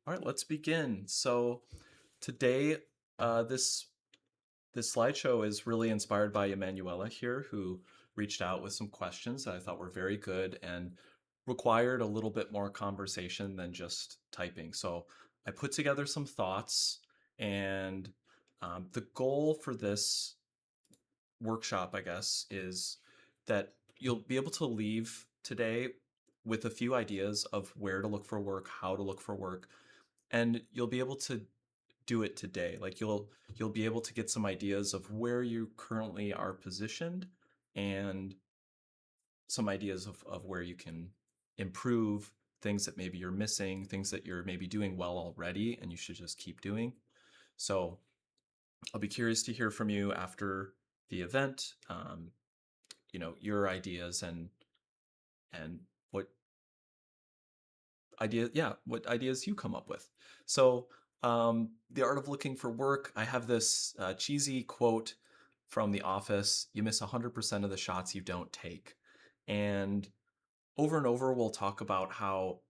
All right, let's begin. So today, this slideshow is really inspired by Emanuela here, who reached out with some questions that I thought were very good and required a little bit more conversation than just typing. So I put together some thoughts, and the goal for this workshop, I guess, is that you'll be able to leave today with a few ideas of where to look for work, how to look for work, and you'll be able to do it today. Like you'll be able to get some ideas of where you currently are positioned and some ideas of where you can improve things that maybe you're missing, things that you're maybe doing well already and you should just keep doing. So I'll be curious to hear from you after the event, your ideas and what what ideas you come up with. So, The Art of Looking for Work, I have this cheesy quote from The Office: "You miss 100% of the shots you don't take." And over, we'll talk about how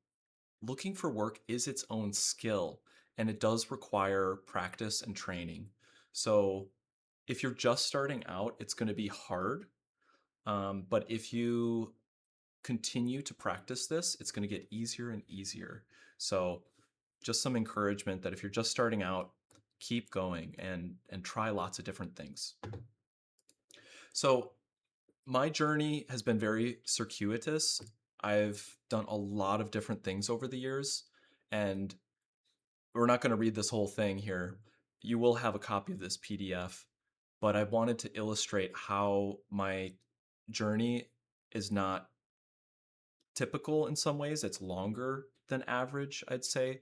looking for work is its own skill and it does require practice and training. So, if you're just starting out, it's going to be hard. But if you continue to practice this, it's going to get easier and easier. So, just some encouragement that if you're just starting out, keep going and try lots of different things. So, my journey has been very circuitous. I've done a lot of different things over the years, and we're not going to read this whole thing here. You will have a copy of this PDF, but I wanted to illustrate how my journey is not typical in some ways. It's longer than average, I'd say,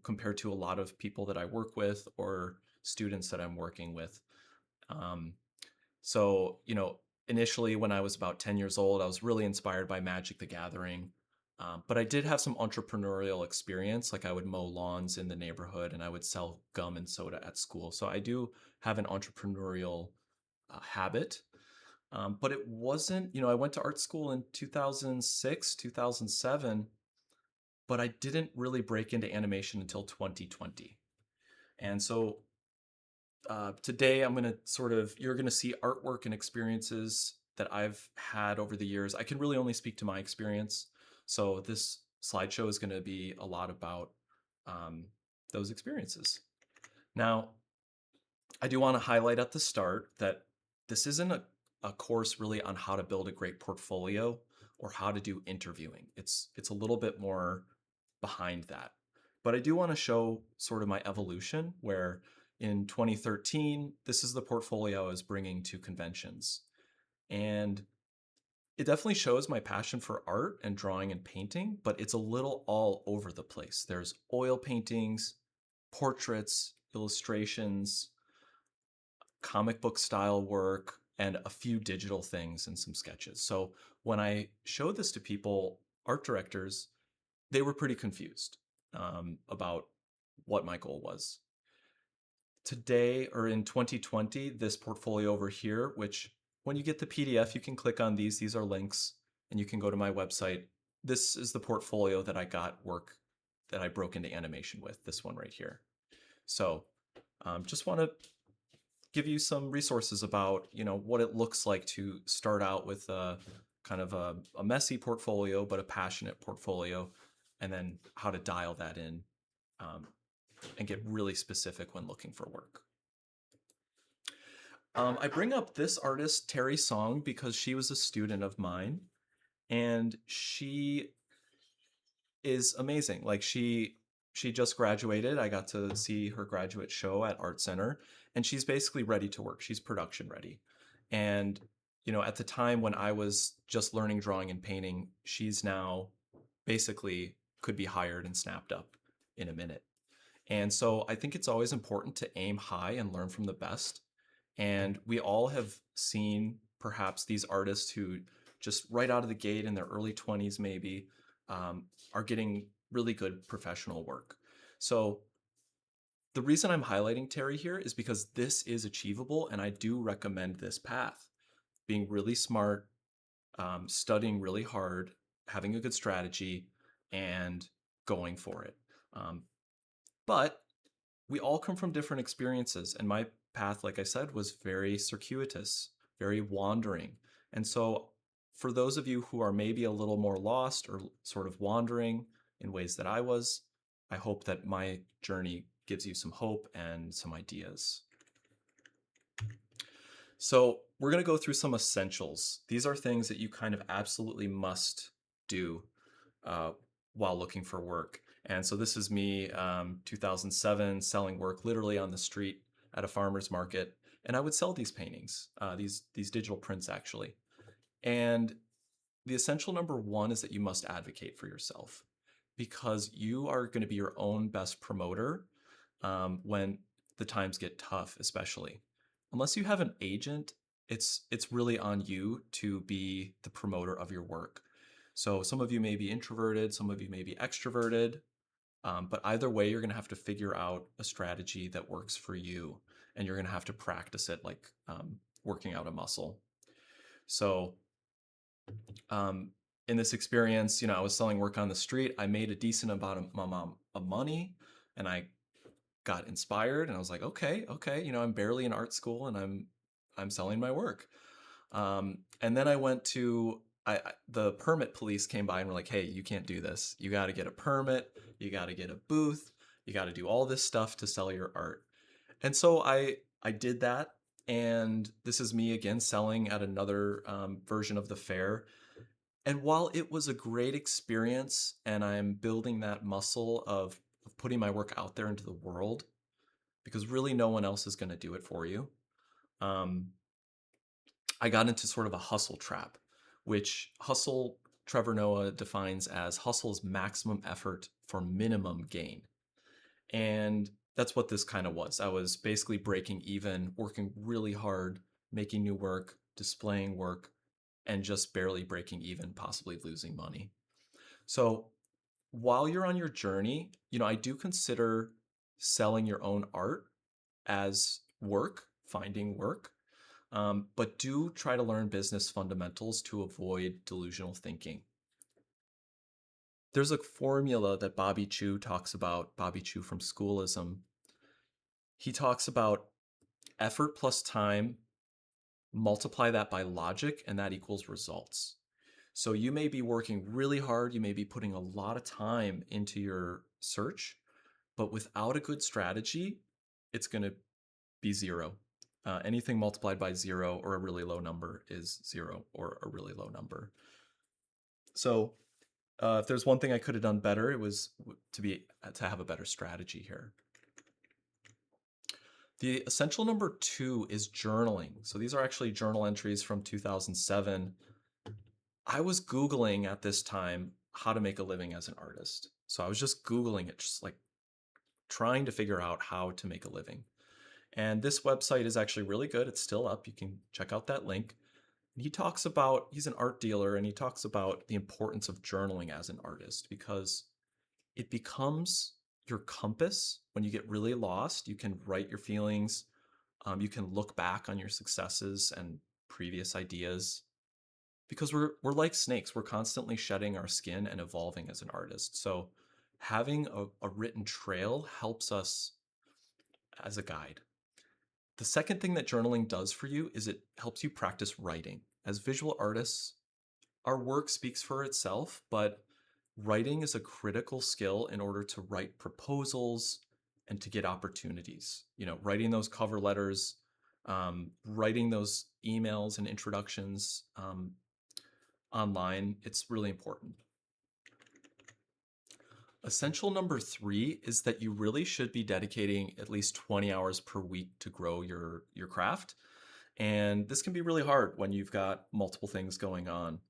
compared to a lot of people that I work with or students that I'm working with. Um, so, initially when I was about 10 years old, I was really inspired by Magic the Gathering. But I did have some entrepreneurial experience. Like I would mow lawns in the neighborhood and I would sell gum and soda at school. So I do have an entrepreneurial habit. But it wasn't, I went to art school in 2006, 2007, but I didn't really break into animation until 2020. And so today I'm going to you're going to see artwork and experiences that I've had over the years. I can really only speak to my experience. So this slideshow is going to be a lot about um, those experiences. Now, I do want to highlight at the start that this isn't a course really on how to build a great portfolio or how to do interviewing. It's a little bit more behind that. But I do want to show sort of my evolution where in 2013, this is the portfolio I was bringing to conventions. And it definitely shows my passion for art and drawing and painting, but it's a little all over the place. There's oil paintings, portraits, illustrations, comic book style work, and a few digital things and some sketches. So when I showed this to people, art directors, they were pretty confused about what my goal was. Today, or in 2020, this portfolio over here, which when you get the PDF, you can click on these. These are links, and you can go to my website. This is the portfolio that I got work that I broke into animation with, this one right here. So just want to give you some resources about, what it looks like to start out with a kind of a messy portfolio, but a passionate portfolio, and then how to dial that in um, and get really specific when looking for work. I bring up this artist, Terry Song, because she was a student of mine, and she is amazing. Like she just graduated. I got to see her graduate show at Art Center, and she's basically ready to work. She's production ready. And at the time when I was just learning drawing and painting, she's now basically could be hired and snapped up in a minute. And so I think it's always important to aim high and learn from the best. And we all have seen perhaps these artists who just right out of the gate in their early 20s, maybe, are getting really good professional work. So the reason I'm highlighting Terry here is because this is achievable, and I do recommend this path. Being really smart, studying really hard, having a good strategy, and going for it. Um, but we all come from different experiences. And my path, like I said, was very circuitous, very wandering. And so, for those of you who are maybe a little more lost or sort of wandering in ways that I was, I hope that my journey gives you some hope and some ideas. So, we're going to go through some essentials. These are things that you kind of absolutely must do uh, while looking for work. And so this is me, 2007, selling work literally on the street at a farmer's market, and I would sell these paintings, these digital prints actually. And the essential number one is that you must advocate for yourself because you are going to be your own best promoter when the times get tough, especially. Unless you have an agent, it's really on you to be the promoter of your work. So some of you may be introverted, some of you may be extroverted, but either way, you're going to have to figure out a strategy that works for you, and you're going to have to practice it like working out a muscle. So um, in this experience, I was selling work on the street. I made a decent amount of money, and I got inspired, and I was like, okay, I'm barely in art school, and I'm selling my work. And then I went to the permit police came by and were like, hey, you can't do this. You got to get a permit. You got to get a booth. You got to do all this stuff to sell your art. And so I did that. And this is me again selling at another version of the fair. And while it was a great experience and I'm building that muscle of putting my work out there into the world, because really no one else is going to do it for you, um, I got into sort of a hustle trap, which hustle, Trevor Noah defines as hustle's maximum effort for minimum gain. And that's what this kind of was. I was basically breaking even, working really hard, making new work, displaying work, and just barely breaking even, possibly losing money. So while you're on your journey, I do consider selling your own art as work, finding work. But do try to learn business fundamentals to avoid delusional thinking. There's a formula that Bobby Chu talks about, Bobby Chu from Schoolism. He talks about effort plus time, multiply that by logic, and that equals results. So you may be working really hard, you may be putting a lot of time into your search, but without a good strategy, it's going to be zero. Anything multiplied by zero or a really low number is zero or a really low number. So if there's one thing I could have done better, it was to have a better strategy here. The essential number two is journaling. So these are actually journal entries from 2007. I was Googling at this time how to make a living as an artist. So I was just Googling it, just like trying to figure out how to make a living. And this website is actually really good. It's still up. You can check out that link. And he's an art dealer, and he talks about the importance of journaling as an artist because it becomes your compass. When you get really lost, you can write your feelings. You can look back on your successes and previous ideas because we're like snakes. We're constantly shedding our skin and evolving as an artist. So having a written trail helps us as a guide. The second thing that journaling does for you is it helps you practice writing. As visual artists, our work speaks for itself, but writing is a critical skill in order to write proposals and to get opportunities. Writing those cover letters, writing those emails and introductions online, it's really important. Essential number three is that you really should be dedicating at least 20 hours per week to grow your craft. And this can be really hard when you've got multiple things going on.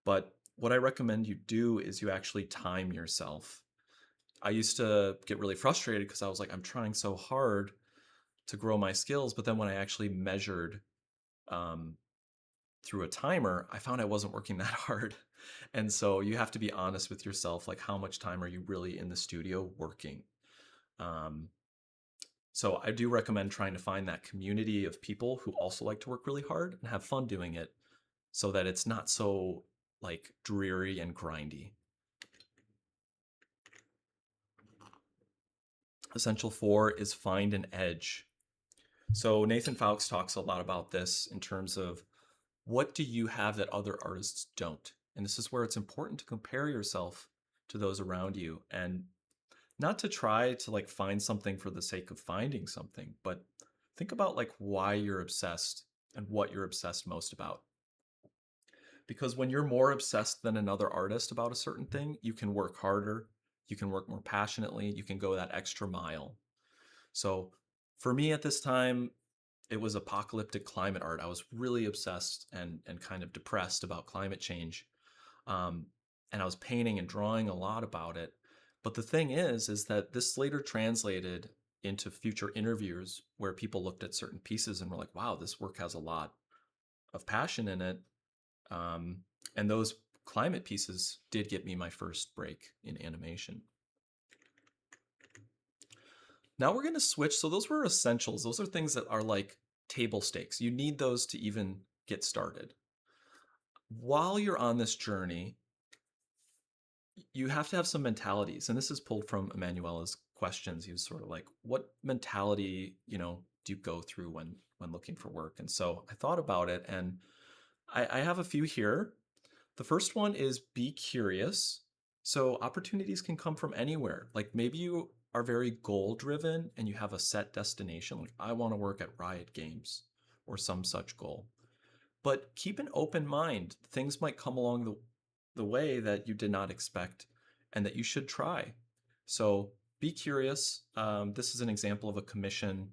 But what I recommend you do is you actually time yourself. I used to get really frustrated because I was like, I'm trying so hard to grow my skills. But then when I actually measured um, through a timer, I found I wasn't working that hard. And so you have to be honest with yourself, like how much time are you really in the studio working? Um, so I do recommend trying to find that community of people who also like to work really hard and have fun doing it so that it's not so like dreary and grindy. Essential 4 is find an edge. So Nathan Fowkes talks a lot about this in terms of what do you have that other artists don't? And this is where it's important to compare yourself to those around you and not to try to like find something for the sake of finding something, but think about like why you're obsessed and what you're obsessed most about. Because when you're more obsessed than another artist about a certain thing, you can work harder, you can work more passionately, you can go that extra mile. So for me at this time, it was apocalyptic climate art. I was really obsessed and kind of depressed about climate change. Um, and I was painting and drawing a lot about it. But the thing is that this later translated into future interviews where people looked at certain pieces and were like, wow, this work has a lot of passion in it. Um, and those climate pieces did get me my first break in animation. Now we're going to switch. So those were essentials. Those are things that are like table stakes. You need those to even get started. While you're on this journey, you have to have some mentalities. And this is pulled from Emanuela's questions. He was sort of like, what mentality, do you go through when looking for work? And so I thought about it, and I have a few here. The first one is be curious. So opportunities can come from anywhere. Like maybe you are very goal driven and you have a set destination. Like I want to work at Riot Games or some such goal. But keep an open mind. Things might come along the way that you did not expect and that you should try. So be curious. This is an example of a commission.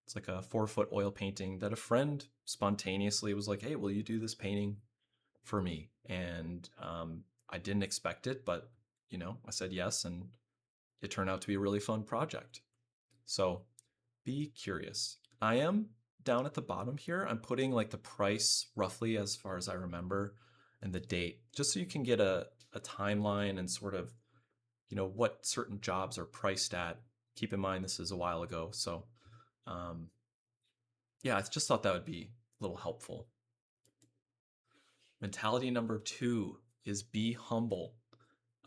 It's like a 4-foot oil painting that a friend spontaneously was like, hey, will you do this painting for me? And I didn't expect it, but I said yes, and it turned out to be a really fun project. So be curious. I am down at the bottom here. I'm putting like the price roughly as far as I remember and the date, just so you can get a timeline and sort of, what certain jobs are priced at. Keep in mind, this is a while ago. So, yeah, I just thought that would be a little helpful. Mentality number 2 is be humble.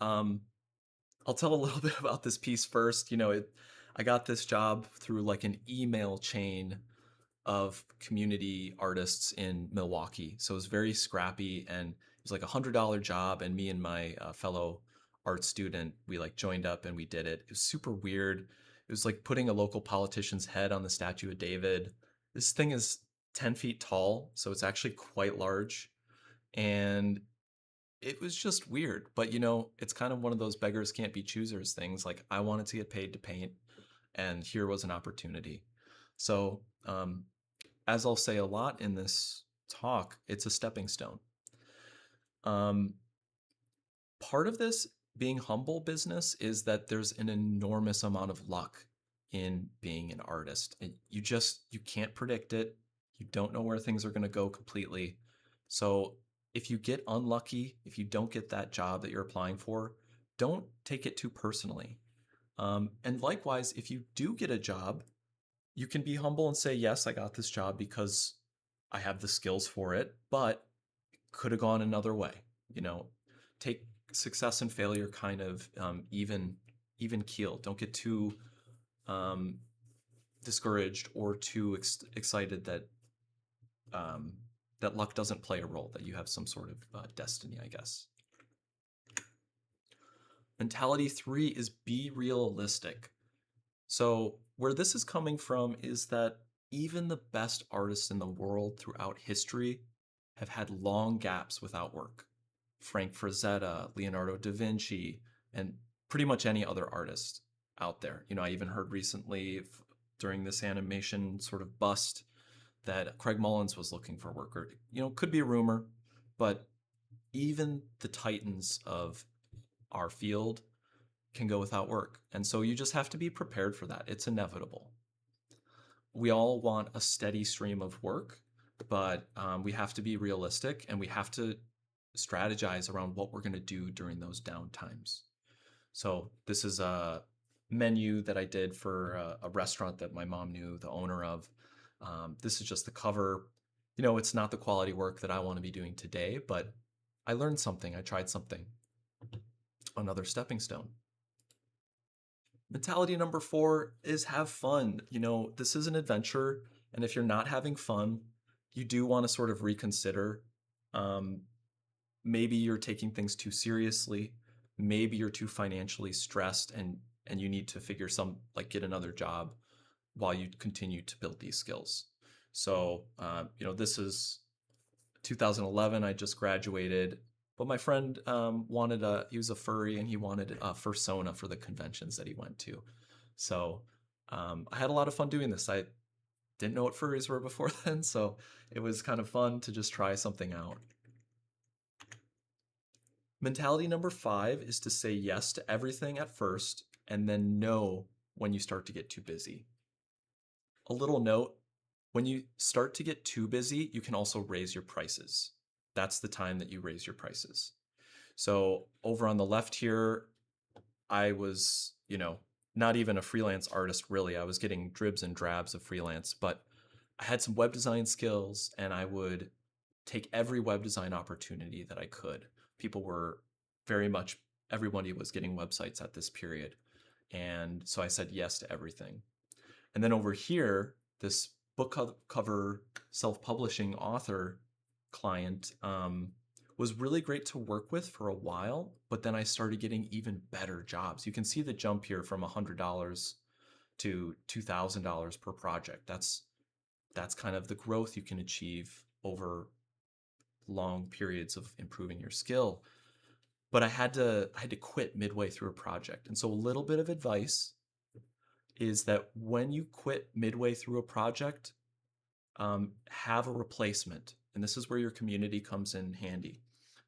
I'll tell a little bit about this piece first. I got this job through like an email chain of community artists in Milwaukee. So it was very scrappy, and it was like $100 job. And me and my fellow art student, we like joined up and we did it. It was super weird. It was like putting a local politician's head on the statue of David. This thing is 10 feet tall, so it's actually quite large. And it was just weird. But it's kind of one of those beggars can't be choosers things. Like I wanted to get paid to paint, and here was an opportunity. So, as I'll say a lot in this talk, it's a stepping stone. Um, Part of this being humble business is that there's an enormous amount of luck in being an artist. You can't predict it. You don't know where things are going to go completely. So if you get unlucky, if you don't get that job that you're applying for, don't take it too personally. And likewise, if you do get a job, you can be humble and say, yes, I got this job because I have the skills for it, but it could have gone another way. Take success and failure kind of even keel. Don't get too discouraged or too excited that that luck doesn't play a role, that you have some sort of destiny, I guess. Mentality 3 is be realistic. So where this is coming from is that even the best artists in the world throughout history have had long gaps without work. Frank Frazetta, Leonardo da Vinci, and pretty much any other artist out there. I even heard recently during this animation sort of bust that Craig Mullins was looking for work, or could be a rumor, but even the titans of our field can go without work. And so you just have to be prepared for that. It's inevitable. We all want a steady stream of work, but we have to be realistic, and we have to strategize around what we're going to do during those down times. So this is a menu that I did for a restaurant that my mom knew the owner of. This is just the cover. It's not the quality work that I want to be doing today, but I learned something. I tried something. Another stepping stone. Mentality number 4 is have fun. This is an adventure, and if you're not having fun, you do want to sort of reconsider. Um, Maybe you're taking things too seriously. Maybe you're too financially stressed, and you need to figure some like get another job while you continue to build these skills. So, this is 2011. I just graduated, but my friend he was a furry and he wanted a fursona for the conventions that he went to. So I had a lot of fun doing this. I didn't know what furries were before then, so it was kind of fun to just try something out. Mentality number 5 is to say yes to everything at first and then no when you start to get too busy. A little note, when you start to get too busy, you can also raise your prices. That's the time that you raise your prices. So over on the left here, I was, not even a freelance artist really. I was getting dribs and drabs of freelance, but I had some web design skills and I would take every web design opportunity that I could. People were very much, everybody was getting websites at this period. And so I said yes to everything. And then over here, this book cover self-publishing author client was really great to work with for a while, but then I started getting even better jobs. You can see the jump here from $100 to $2,000 per project. That's kind of the growth you can achieve over long periods of improving your skill. But I had to quit midway through a project. And so a little bit of advice is that when you quit midway through a project, have a replacement. And this is where your community comes in handy.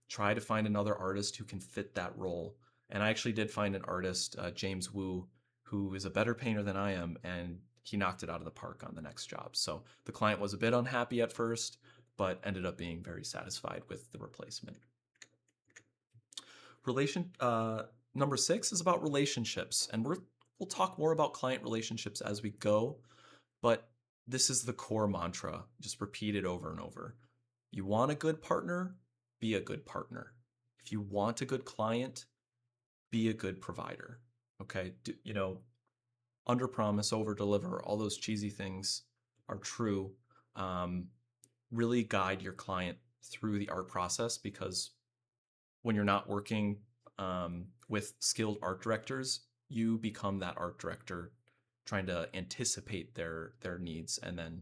Try to find another artist who can fit that role. And I actually did find an artist, James Wu, who is a better painter than I am, and he knocked it out of the park on the next job. So the client was a bit unhappy at first, but ended up being very satisfied with the replacement. Relation Number 6 is about relationships, and we'll talk more about client relationships as we go, but this is the core mantra. Just repeat it over and over. You want a good partner, be a good partner. If you want a good client, be a good provider. Okay, under promise, over deliver. All those cheesy things are true. Really guide your client through the art process, because when you're not working with skilled art directors, you become that art director trying to anticipate their needs and then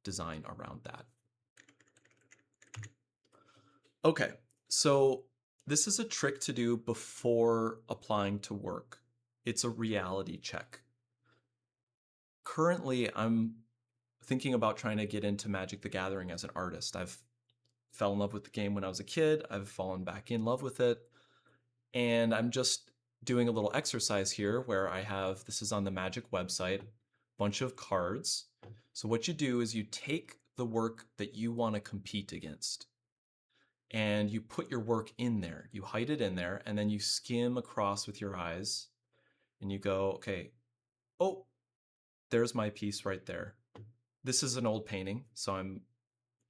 design around that. Okay, so this is a trick to do before applying to work. It's a reality check. Currently, I'm thinking about trying to get into Magic the Gathering as an artist. I've fell in love with the game when I was a kid. I've fallen back in love with it. And I'm just doing a little exercise here where this is on the Magic website, bunch of cards. So what you do is you take the work that you want to compete against and you put your work in there. You hide it in there and then you skim across with your eyes and you go, okay, oh, there's my piece right there. This is an old painting, so I'm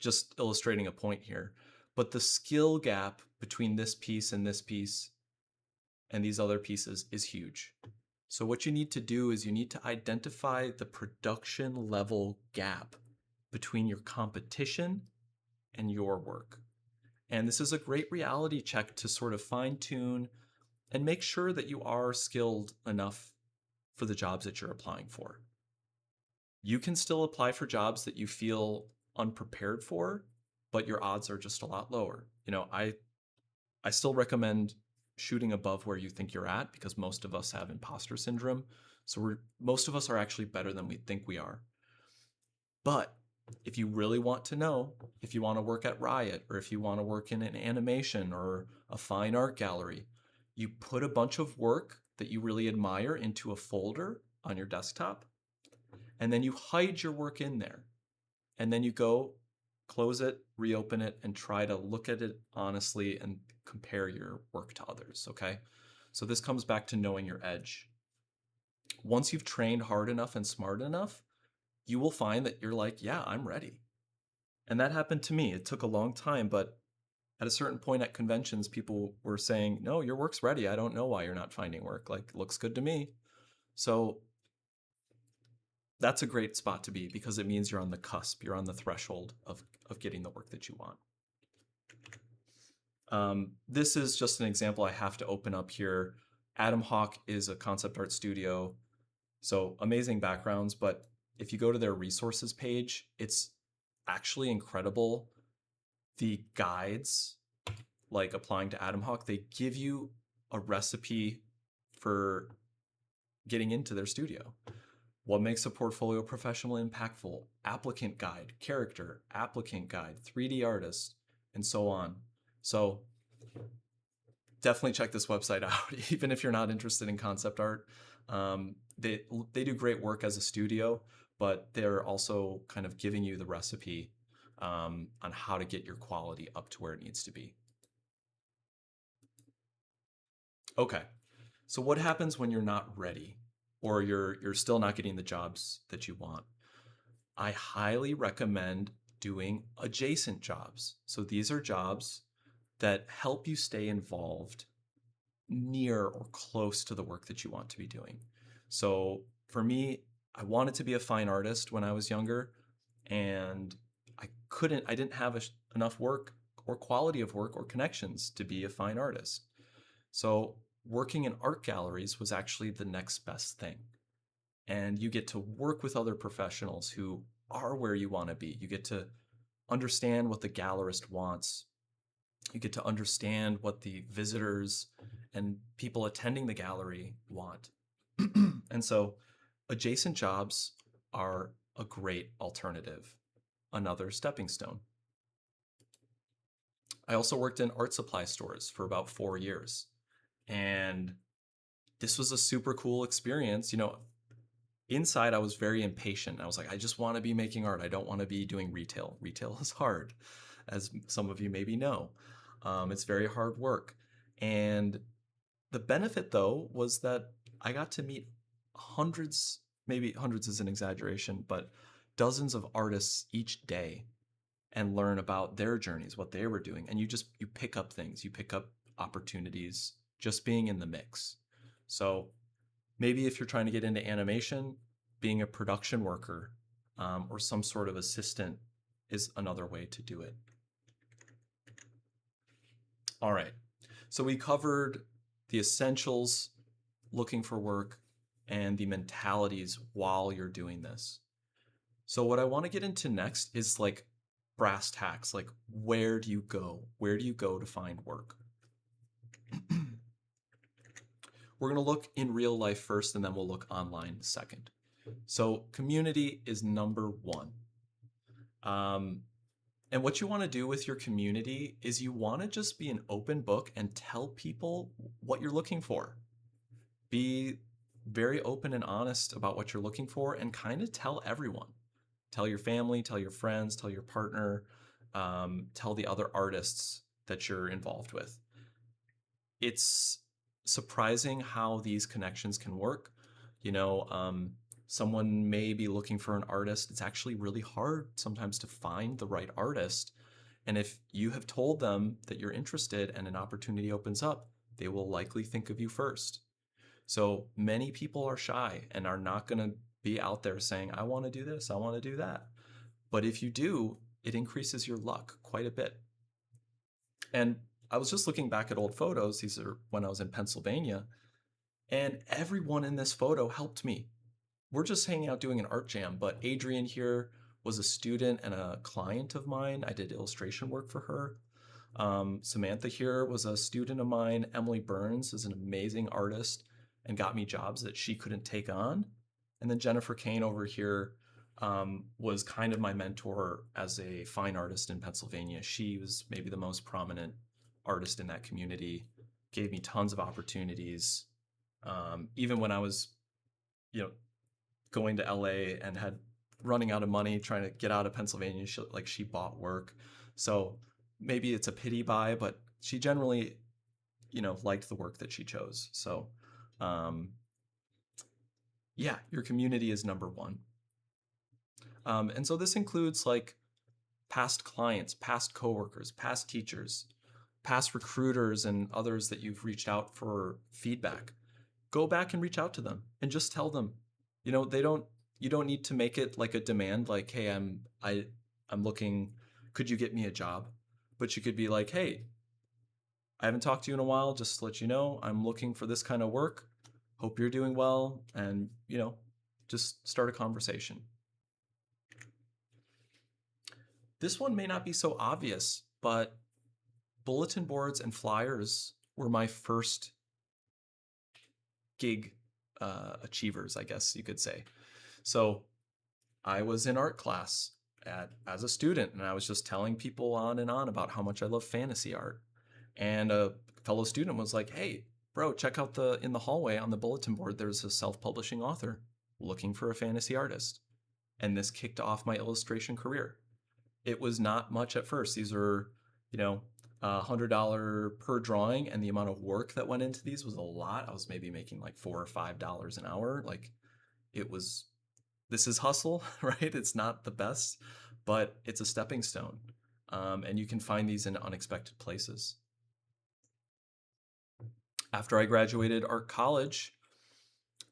just illustrating a point here. But the skill gap between this piece and these other pieces is huge. So what you need to do is you need to identify the production level gap between your competition and your work. And this is a great reality check to sort of fine tune and make sure that you are skilled enough for the jobs that you're applying for. You can still apply for jobs that you feel unprepared for, but your odds are just a lot lower. I still recommend shooting above where you think you're at, because most of us have imposter syndrome. So most of us are actually better than we think we are. But if you really want to know, if you want to work at Riot, or if you want to work in an animation or a fine art gallery, you put a bunch of work that you really admire into a folder on your desktop, and then you hide your work in there. And then you go close it, reopen it, and try to look at it honestly and compare your work to others, okay? So this comes back to knowing your edge. Once you've trained hard enough and smart enough, you will find that you're like, yeah, I'm ready. And that happened to me. It took a long time, but at a certain point at conventions, people were saying, no, your work's ready. I don't know why you're not finding work. Like, looks good to me. So that's a great spot to be because it means you're on the cusp, you're on the threshold of getting the work that you want. This is just an example I have to open up here. Adam Hawk is a concept art studio, so amazing backgrounds, but if you go to their resources page, it's actually incredible. The guides, like applying to Adam Hawk, they give you a recipe for getting into their studio. What makes a portfolio professional impactful? Applicant guide, character, applicant guide, 3D artist, and so on. So definitely check this website out, even if you're not interested in concept art. They do great work as a studio, but they're also kind of giving you the recipe on how to get your quality up to where it needs to be. Okay, so what happens when you're not ready or you're still not getting the jobs that you want? I highly recommend doing adjacent jobs. So these are jobs that help you stay involved near or close to the work that you want to be doing. So for me, I wanted to be a fine artist when I was younger, and I didn't have enough work or quality of work or connections to be a fine artist. So working in art galleries was actually the next best thing. And you get to work with other professionals who are where you want to be. You get to understand what the gallerist wants. You get to understand what the visitors and people attending the gallery want. And so adjacent jobs are a great alternative, another stepping stone. I also worked in art supply stores for about 4 years. And this was a super cool experience. You know, inside I was very impatient. I was like, I just want to be making art. I don't want to be doing retail. Retail is hard, as some of you maybe know. It's very hard work. And the benefit, though, was that I got to meet hundreds, maybe hundreds is an exaggeration, but dozens of artists each day and learn about their journeys, what they were doing. And you pick up things, you pick up opportunities just being in the mix. So maybe if you're trying to get into animation, being a production worker or some sort of assistant is another way to do it. All right. So we covered the essentials, looking for work, and the mentalities while you're doing this. So what I want to get into next is like brass tacks, like where do you go? Where do you go to find work? We're going to look in real life first, and then we'll look online second. So community is number one. And what you want to do with your community is you want to just be an open book and tell people what you're looking for. Be very open and honest about what you're looking for and kind of tell everyone. Tell your family, tell your friends, tell your partner, tell the other artists that you're involved with. It's surprising how these connections can work. You know, someone may be looking for an artist. It's actually really hard sometimes to find the right artist. And if you have told them that you're interested and an opportunity opens up, they will likely think of you first. So many people are shy and are not going to be out there saying, I want to do this, I want to do that. But if you do, it increases your luck quite a bit. And I was just looking back at old photos. These are when I was in Pennsylvania, and everyone in this photo helped me. We're just hanging out doing an art jam, but Adrian here was a student and a client of mine. I did illustration work for her. Samantha here was a student of mine. Emily Burns is an amazing artist and got me jobs that she couldn't take on. And then Jennifer Kane over here was kind of my mentor as a fine artist in Pennsylvania. She was maybe the most prominent artist in that community, gave me tons of opportunities. Even when I was, you know, going to LA and had running out of money trying to get out of Pennsylvania, she bought work. So maybe it's a pity buy, but she generally, you know, liked the work that she chose. So yeah, your community is number one. And so this includes like past clients, past coworkers, past teachers, past recruiters, and others that you've reached out for feedback. go back and reach out to them and just tell them, you know, they don't, you don't need to make it like a demand, like, hey, I'm looking, could you get me a job? But you could be like, hey, I haven't talked to you in a while, just to let you know, I'm looking for this kind of work. Hope you're doing well. And, you know, just start a conversation. This one may not be so obvious, but bulletin boards and flyers were my first gig achievers, I guess you could say. So I was in art class as a student, and I was just telling people on and on about how much I love fantasy art. And a fellow student was like, "Hey, bro, check out the in the hallway on the bulletin board. There's a self-publishing author looking for a fantasy artist." And this kicked off my illustration career. It was not much at first. These are, you know, $100 per drawing, and the amount of work that went into these was a lot. I was maybe making like $4 or $5 an hour. Like, it was, this is hustle, right? It's not the best, but it's a stepping stone. And you can find these in unexpected places. After I graduated art college,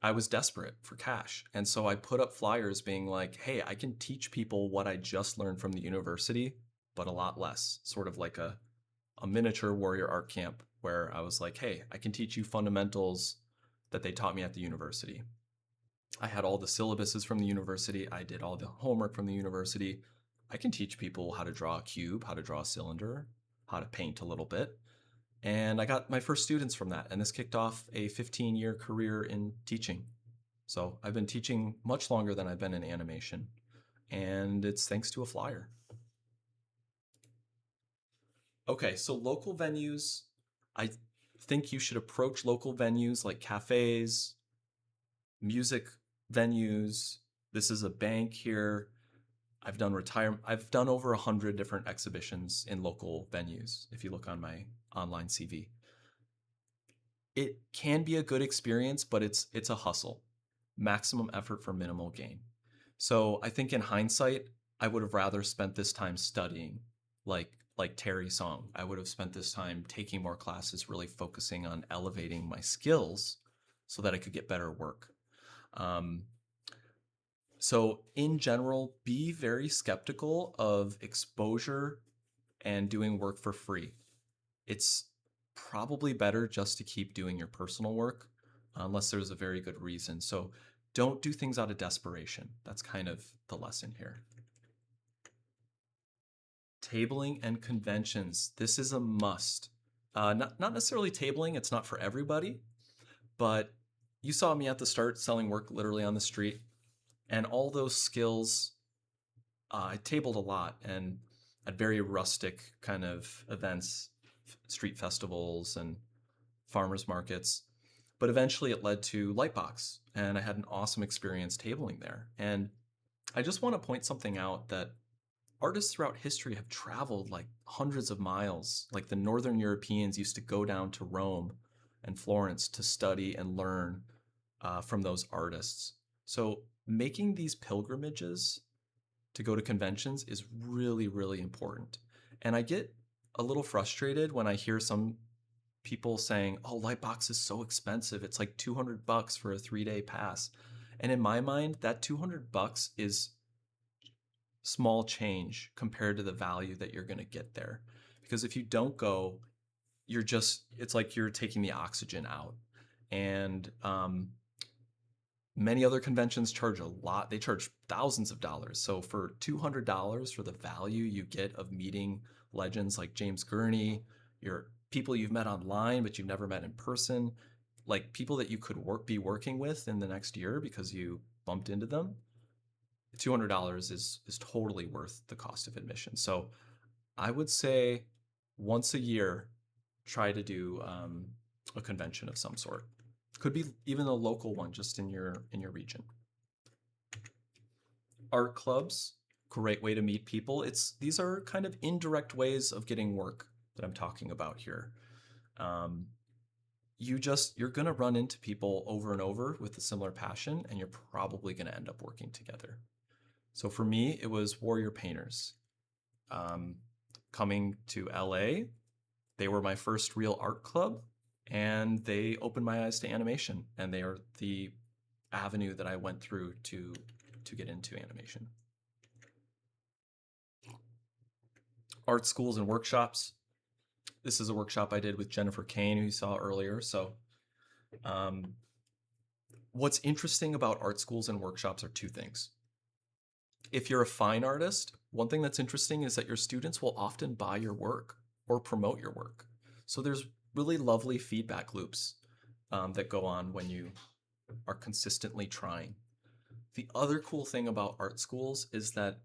I was desperate for cash. And so I put up flyers being like, hey, I can teach people what I just learned from the university, but a lot less. Sort of like a miniature warrior art camp where I was like, hey, I can teach you fundamentals that they taught me at the university. I had all the syllabuses from the university. I did all the homework from the university. I can teach people how to draw a cube, how to draw a cylinder, how to paint a little bit. And I got my first students from that. And this kicked off a 15-year career in teaching. So I've been teaching much longer than I've been in animation. And it's thanks to a flyer. Okay, so local venues, I think you should approach local venues like cafes, music venues. This is a bank here. I've done over 100 different exhibitions in local venues, if you look on my online CV. It can be a good experience, but it's a hustle. Maximum effort for minimal gain. So I think in hindsight, I would have rather spent this time studying, like Terry Song. I would have spent this time taking more classes, really focusing on elevating my skills so that I could get better work. So in general, be very skeptical of exposure and doing work for free. It's probably better just to keep doing your personal work unless there's a very good reason. So don't do things out of desperation. That's kind of the lesson here. Tabling and conventions. This is a must. Not necessarily tabling, it's not for everybody, but you saw me at the start selling work literally on the street. And all those skills, I tabled a lot and at very rustic kind of events, street festivals and farmers markets. But eventually it led to Lightbox, and I had an awesome experience tabling there. And I just want to point something out that artists throughout history have traveled like hundreds of miles. Like the Northern Europeans used to go down to Rome and Florence to study and learn from those artists. So making these pilgrimages to go to conventions is really, really important. And I get a little frustrated when I hear some people saying, "Oh, Lightbox is so expensive. It's like $200 for a 3-day pass." And in my mind, that $200 is small change compared to the value that you're going to get there. Because if you don't go, it's like you're taking the oxygen out. And many other conventions charge a lot. They charge thousands of dollars. So for $200 for the value you get of meeting legends like James Gurney, your people you've met online but you've never met in person, like people that you could be working with in the next year because you bumped into them, $200 is totally worth the cost of admission. So I would say once a year, try to do a convention of some sort. Could be even a local one just in your region. Art clubs, great way to meet people. These are kind of indirect ways of getting work that I'm talking about here. You're gonna run into people over and over with a similar passion, and you're probably gonna end up working together. So for me, it was Warrior Painters. Coming to LA, they were my first real art club, and they opened my eyes to animation, and they are the avenue that I went through to get into animation. Art schools and workshops. This is a workshop I did with Jennifer Kane, who you saw earlier. So um, what's interesting about art schools and workshops are two things. If you're a fine artist, one thing that's interesting is that your students will often buy your work or promote your work. So there's really lovely feedback loops that go on when you are consistently trying. The other cool thing about art schools is that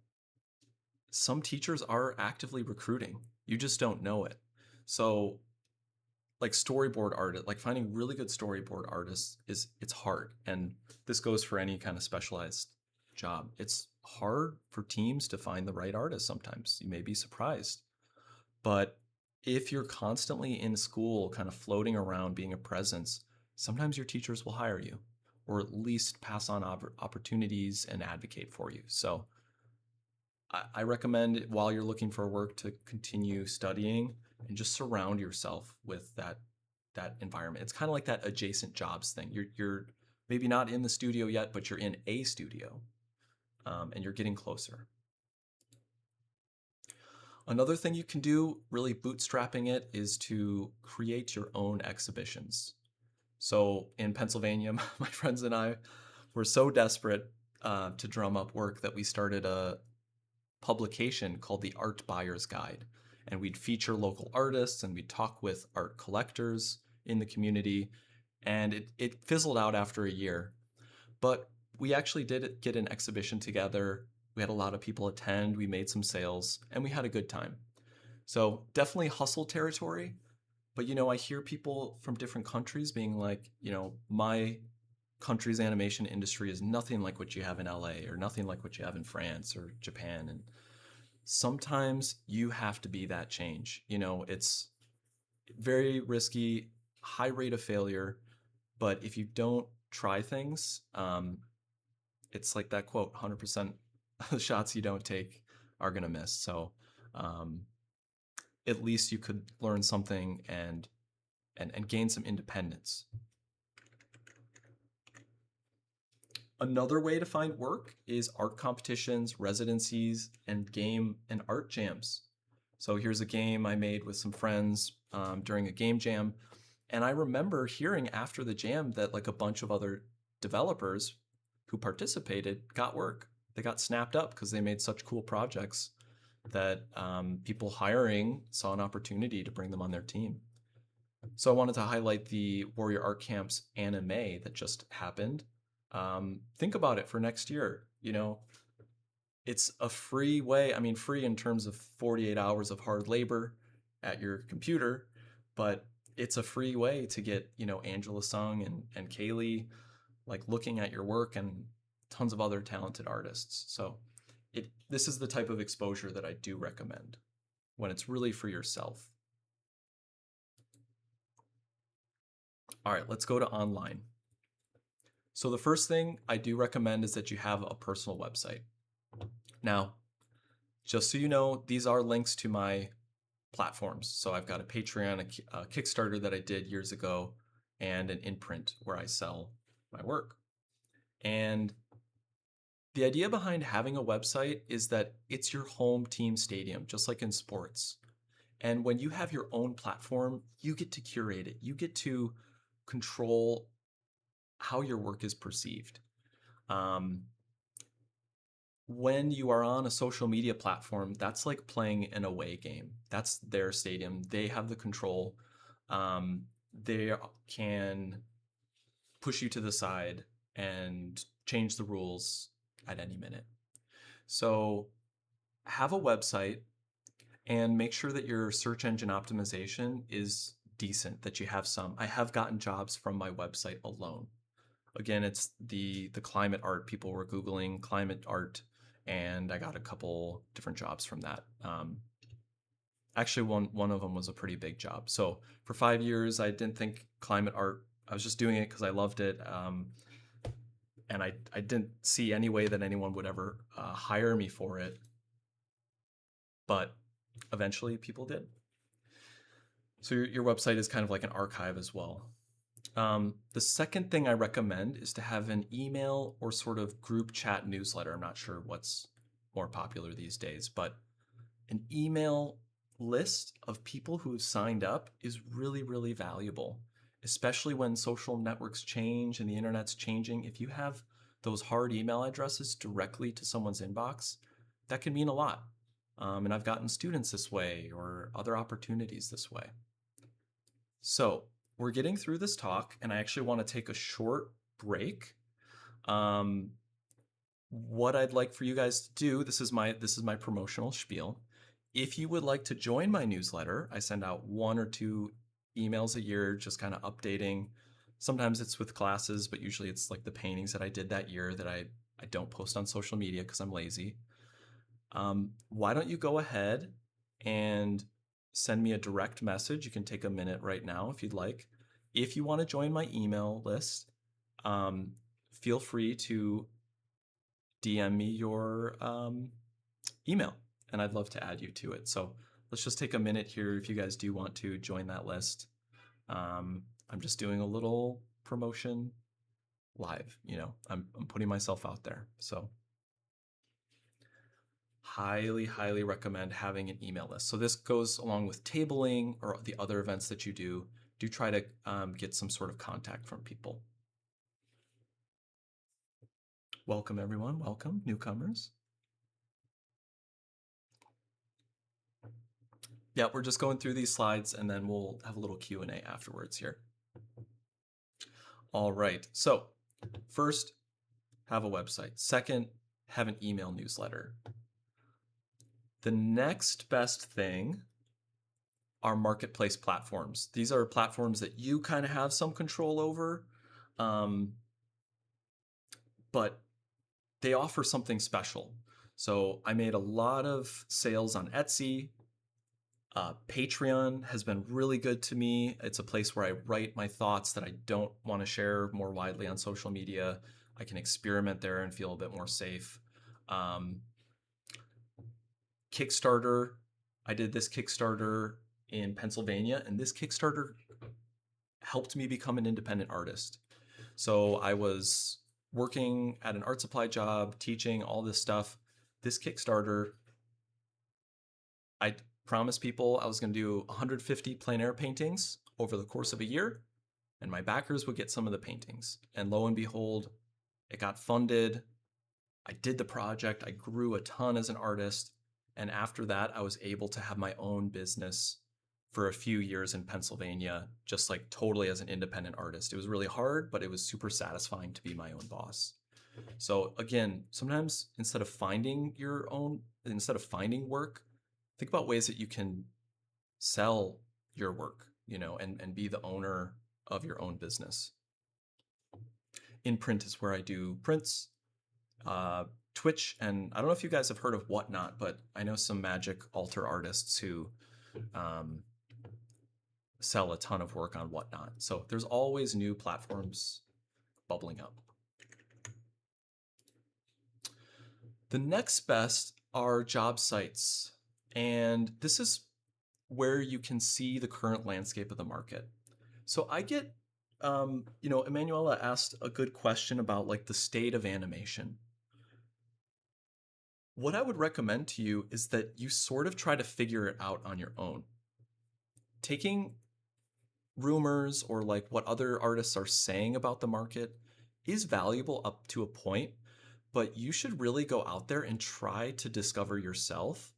some teachers are actively recruiting. You just don't know it. So like storyboard art, like finding really good storyboard artists it's hard. And this goes for any kind of specialized job. It's hard for teams to find the right artist sometimes. You may be surprised. But if you're constantly in school, kind of floating around being a presence, sometimes your teachers will hire you or at least pass on opportunities and advocate for you. So I recommend while you're looking for work to continue studying and just surround yourself with that environment. It's kind of like that adjacent jobs thing. You're maybe not in the studio yet, but you're in a studio, and you're getting closer. Another thing you can do, really bootstrapping it, is to create your own exhibitions. So in Pennsylvania, my friends and I were so desperate to drum up work that we started a publication called the Art Buyer's Guide. And we'd feature local artists and we'd talk with art collectors in the community. And it fizzled out after a year. But we actually did get an exhibition together. We had a lot of people attend. We made some sales and we had a good time. So definitely hustle territory. But I hear people from different countries being like, my country's animation industry is nothing like what you have in LA or nothing like what you have in France or Japan. And sometimes you have to be that change. It's very risky, high rate of failure. But if you don't try things, it's like that quote, 100% of the shots you don't take are going to miss. So um, at least you could learn something and gain some independence. Another way to find work is art competitions, residencies, and game and art jams. So here's a game I made with some friends during a game jam. And I remember hearing after the jam that like a bunch of other developers who participated got work. They got snapped up because they made such cool projects that people hiring saw an opportunity to bring them on their team. So I wanted to highlight the Warrior Art Camps anime that just happened. Think about it for next year. It's a free way. I mean, free in terms of 48 hours of hard labor at your computer, but it's a free way to get, Angela Sung and Kaylee like looking at your work and tons of other talented artists. So this is the type of exposure that I do recommend when it's really for yourself. All right, let's go to online. So the first thing I do recommend is that you have a personal website. Now, just so you know, these are links to my platforms. So I've got a Patreon, a Kickstarter that I did years ago, and an imprint where I sell my work. And the idea behind having a website is that it's your home team stadium, just like in sports. And when you have your own platform, you get to curate it. You get to control how your work is perceived. When you are on a social media platform, that's like playing an away game. That's their stadium. They have the control. They can push you to the side and change the rules at any minute. So have a website and make sure that your search engine optimization is decent, that you have some. I have gotten jobs from my website alone. Again, it's the climate art. People were Googling climate art, and I got a couple different jobs from that. Actually, one of them was a pretty big job. So for 5 years, I didn't think climate art. I was just doing it because I loved it, and I didn't see any way that anyone would ever hire me for it. But eventually, people did. So your website is kind of like an archive as well. The second thing I recommend is to have an email or sort of group chat newsletter. I'm not sure what's more popular these days, but an email list of people who have signed up is really, really valuable, especially when social networks change and the internet's changing. If you have those hard email addresses directly to someone's inbox, that can mean a lot. And I've gotten students this way or other opportunities this way. So we're getting through this talk, and I actually want to take a short break. What I'd like for you guys to do, this is my promotional spiel. If you would like to join my newsletter, I send out 1 or 2 emails a year, just kind of updating. Sometimes it's with classes, but usually it's like the paintings that I did that year that I don't post on social media because I'm lazy. Why don't you go ahead and send me a direct message? You can take a minute right now if you'd like. If you want to join my email list, feel free to DM me your email, and I'd love to add you to it. So let's just take a minute here if you guys do want to join that list. I'm just doing a little promotion live, I'm putting myself out there. So highly, highly recommend having an email list. So this goes along with tabling or the other events that you do. Do try to get some sort of contact from people. Welcome everyone, welcome newcomers. Yeah, we're just going through these slides and then we'll have a little Q&A afterwards here. All right, so first, have a website. Second, have an email newsletter. The next best thing are marketplace platforms. These are platforms that you kind of have some control over, but they offer something special. So I made a lot of sales on Etsy. Patreon has been really good to me. It's a place where I write my thoughts that I don't want to share more widely on social media. I can experiment there and feel a bit more safe. Kickstarter, I did this Kickstarter in Pennsylvania, and this Kickstarter helped me become an independent artist. So I was working at an art supply job, teaching all this stuff. This Kickstarter, I promised people I was going to do 150 plein air paintings over the course of a year, and my backers would get some of the paintings. And lo and behold, it got funded. I did the project. I grew a ton as an artist. And after that, I was able to have my own business for a few years in Pennsylvania, just like totally as an independent artist. It was really hard, but it was super satisfying to be my own boss. So again, sometimes instead of finding work, think about ways that you can sell your work, and be the owner of your own business. In print is where I do prints, Twitch, and I don't know if you guys have heard of Whatnot, but I know some magic altar artists who sell a ton of work on Whatnot. So there's always new platforms bubbling up. The next best are job sites. And this is where you can see the current landscape of the market. So I get, Emanuela asked a good question about like the state of animation. What I would recommend to you is that you sort of try to figure it out on your own. Taking rumors or like what other artists are saying about the market is valuable up to a point, but you should really go out there and try to discover yourself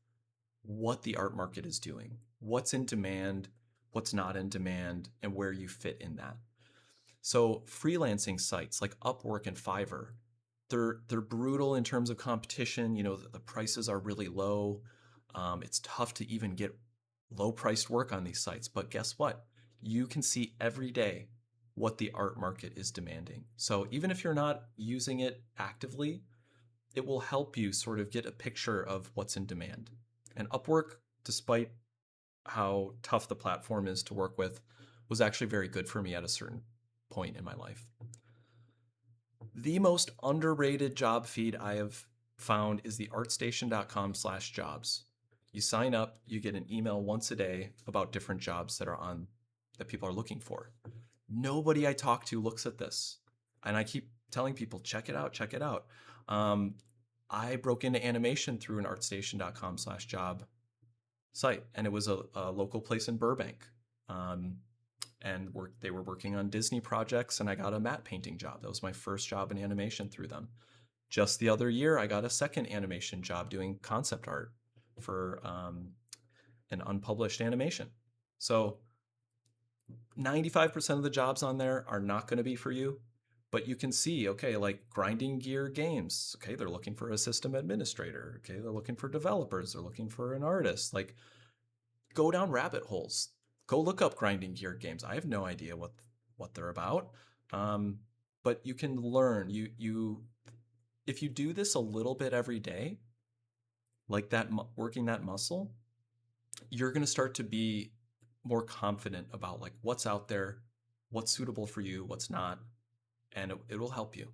what the art market is doing, what's in demand, what's not in demand, and where you fit in that. So freelancing sites like Upwork and Fiverr, they're brutal in terms of competition. The prices are really low. It's tough to even get low-priced work on these sites, but guess what? You can see every day what the art market is demanding. So even if you're not using it actively, it will help you sort of get a picture of what's in demand. And Upwork, despite how tough the platform is to work with, was actually very good for me at a certain point in my life. The most underrated job feed I have found is the artstation.com/jobs. You sign up, you get an email once a day about different jobs that people are looking for. Nobody I talk to looks at this. And I keep telling people, check it out, check it out. Um, I broke into animation through an artstation.com/job site, and it was a local place in Burbank. Um, and they were working on Disney projects, and I got a matte painting job. That was my first job in animation through them. Just the other year, I got a second animation job doing concept art for an unpublished animation. So 95% of the jobs on there are not going to be for you, but you can see, okay, like Grinding Gear Games, okay, they're looking for a system administrator, okay, they're looking for developers, they're looking for an artist. Like, go down rabbit holes. Go look up Grinding Gear Games. I have no idea what they're about, um, but you can learn. You if you do this a little bit every day, like that, working that muscle, you're going to start to be more confident about like what's out there, what's suitable for you, what's not, and it will help you.